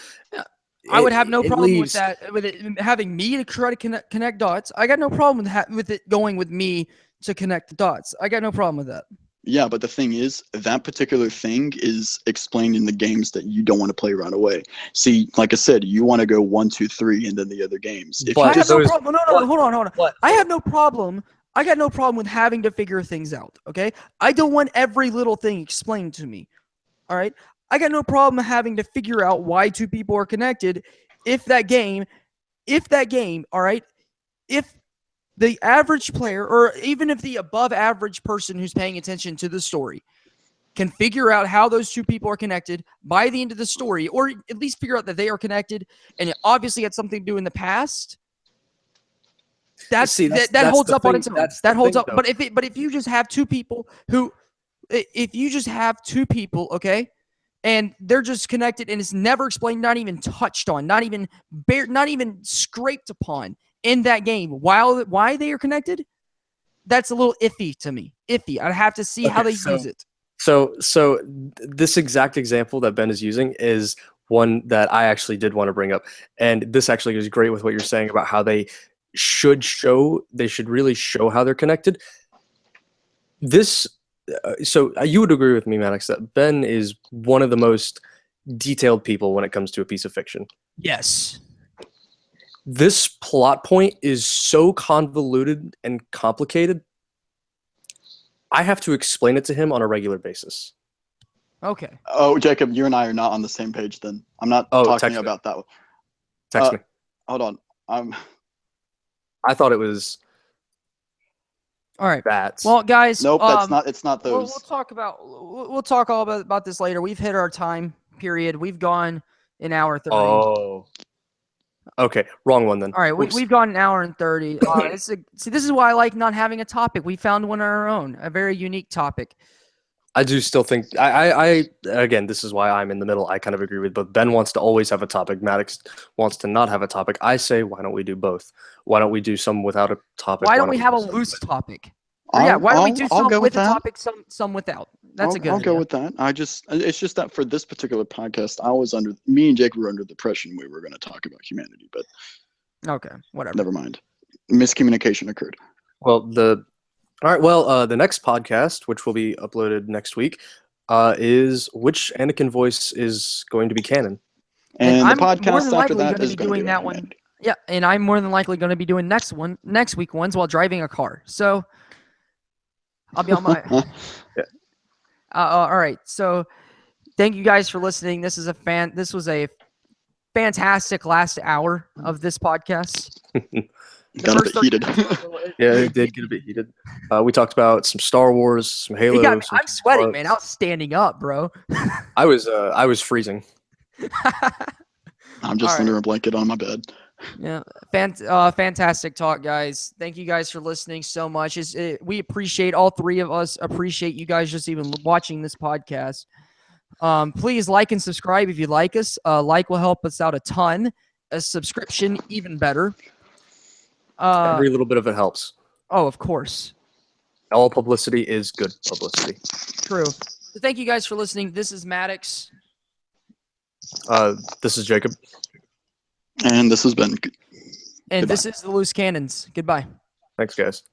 S2: I would have no problem with that, with it having me to try to connect dots. I got no problem with it going with me to connect the dots. I got no problem with that.
S3: Yeah, but the thing is, that particular thing is explained in the games that you don't want to play right away. See, like I said, you want to go 1, 2, 3, and then the other games.
S2: I have no problem. No, hold on. I have no problem. I got no problem with having to figure things out. Okay, I don't want every little thing explained to me. All right. I got no problem having to figure out why two people are connected if that game, all right, if the average player or even if the above average person who's paying attention to the story can figure out how those two people are connected by the end of the story, or at least figure out that they are connected and it obviously had something to do in the past, that holds up on its own. That holds up. But if you just have two people okay, and they're just connected and it's never explained, not even touched on, not even scraped upon in that game why they are connected, that's a little iffy to me. I'd have to see how they use it.
S1: So this exact example that Ben is using is one that I actually did want to bring up. And this actually is great with what you're saying about how they should really show how they're connected. So you would agree with me, Maddox, that Ben is one of the most detailed people when it comes to a piece of fiction.
S2: Yes.
S1: This plot point is so convoluted and complicated. I have to explain it to him on a regular basis.
S2: Okay.
S3: Oh, Jacob, you and I are not on the same page then. I'm not talking about that one.
S1: Text me.
S3: Hold on.
S1: I thought it was...
S2: All right.
S1: Bats.
S2: Well, guys.
S3: Nope, it's not those.
S2: We'll talk all about this later. We've hit our time period. We've gone an hour 30.
S1: Oh. Okay, wrong one then.
S2: All right, we've gone an hour and 30. See, this is why I like not having a topic. We found one on our own, a very unique topic.
S1: I do still think I again, this is why I'm in the middle. I kind of agree with both. Ben wants to always have a topic. Maddox wants to not have a topic. I say, why don't we do both? Why don't we do some without a topic?
S2: Why don't we have a loose topic? Why don't we do some with a topic, some without? That's a good idea.
S3: I'll go with that. It's just that for this particular podcast, me and Jake were under the impression we were going to talk about humanity, but
S2: okay, whatever.
S3: Never mind. Miscommunication occurred.
S1: Well, the next podcast, which will be uploaded next week, is which Anakin voice is going to be canon.
S3: And
S2: I'm
S3: the podcast
S2: more
S3: after
S2: than likely
S3: that
S2: going
S3: is
S2: to be
S3: going to
S2: doing that one. Yeah, and I'm more than likely going to be doing next week ones while driving a car. So I'll be on my. All right. So thank you guys for listening. This was a fantastic last hour of this podcast.
S3: Got a bit heated.
S1: Yeah, it did get a bit heated. We talked about some Star Wars, some Halo.
S2: I'm
S1: some
S2: sweating,
S1: Kingdom
S2: man. I
S1: Hearts.
S2: was standing up, bro.
S1: I was freezing.
S3: I'm just
S2: All right.
S3: under a blanket on my bed.
S2: Yeah, fantastic talk, guys. Thank you guys for listening so much. We appreciate all three of us. Appreciate you guys just even watching this podcast. Please like and subscribe if you like us. Like will help us out a ton. A subscription, even better.
S1: Every little bit of it helps.
S2: Oh, of course.
S1: All publicity is good publicity.
S2: True. So thank you guys for listening. This is Maddox.
S1: This is Jacob.
S3: And this has been.
S2: And
S3: Goodbye.
S2: this is the Loose Cannons. Goodbye.
S1: Thanks, guys.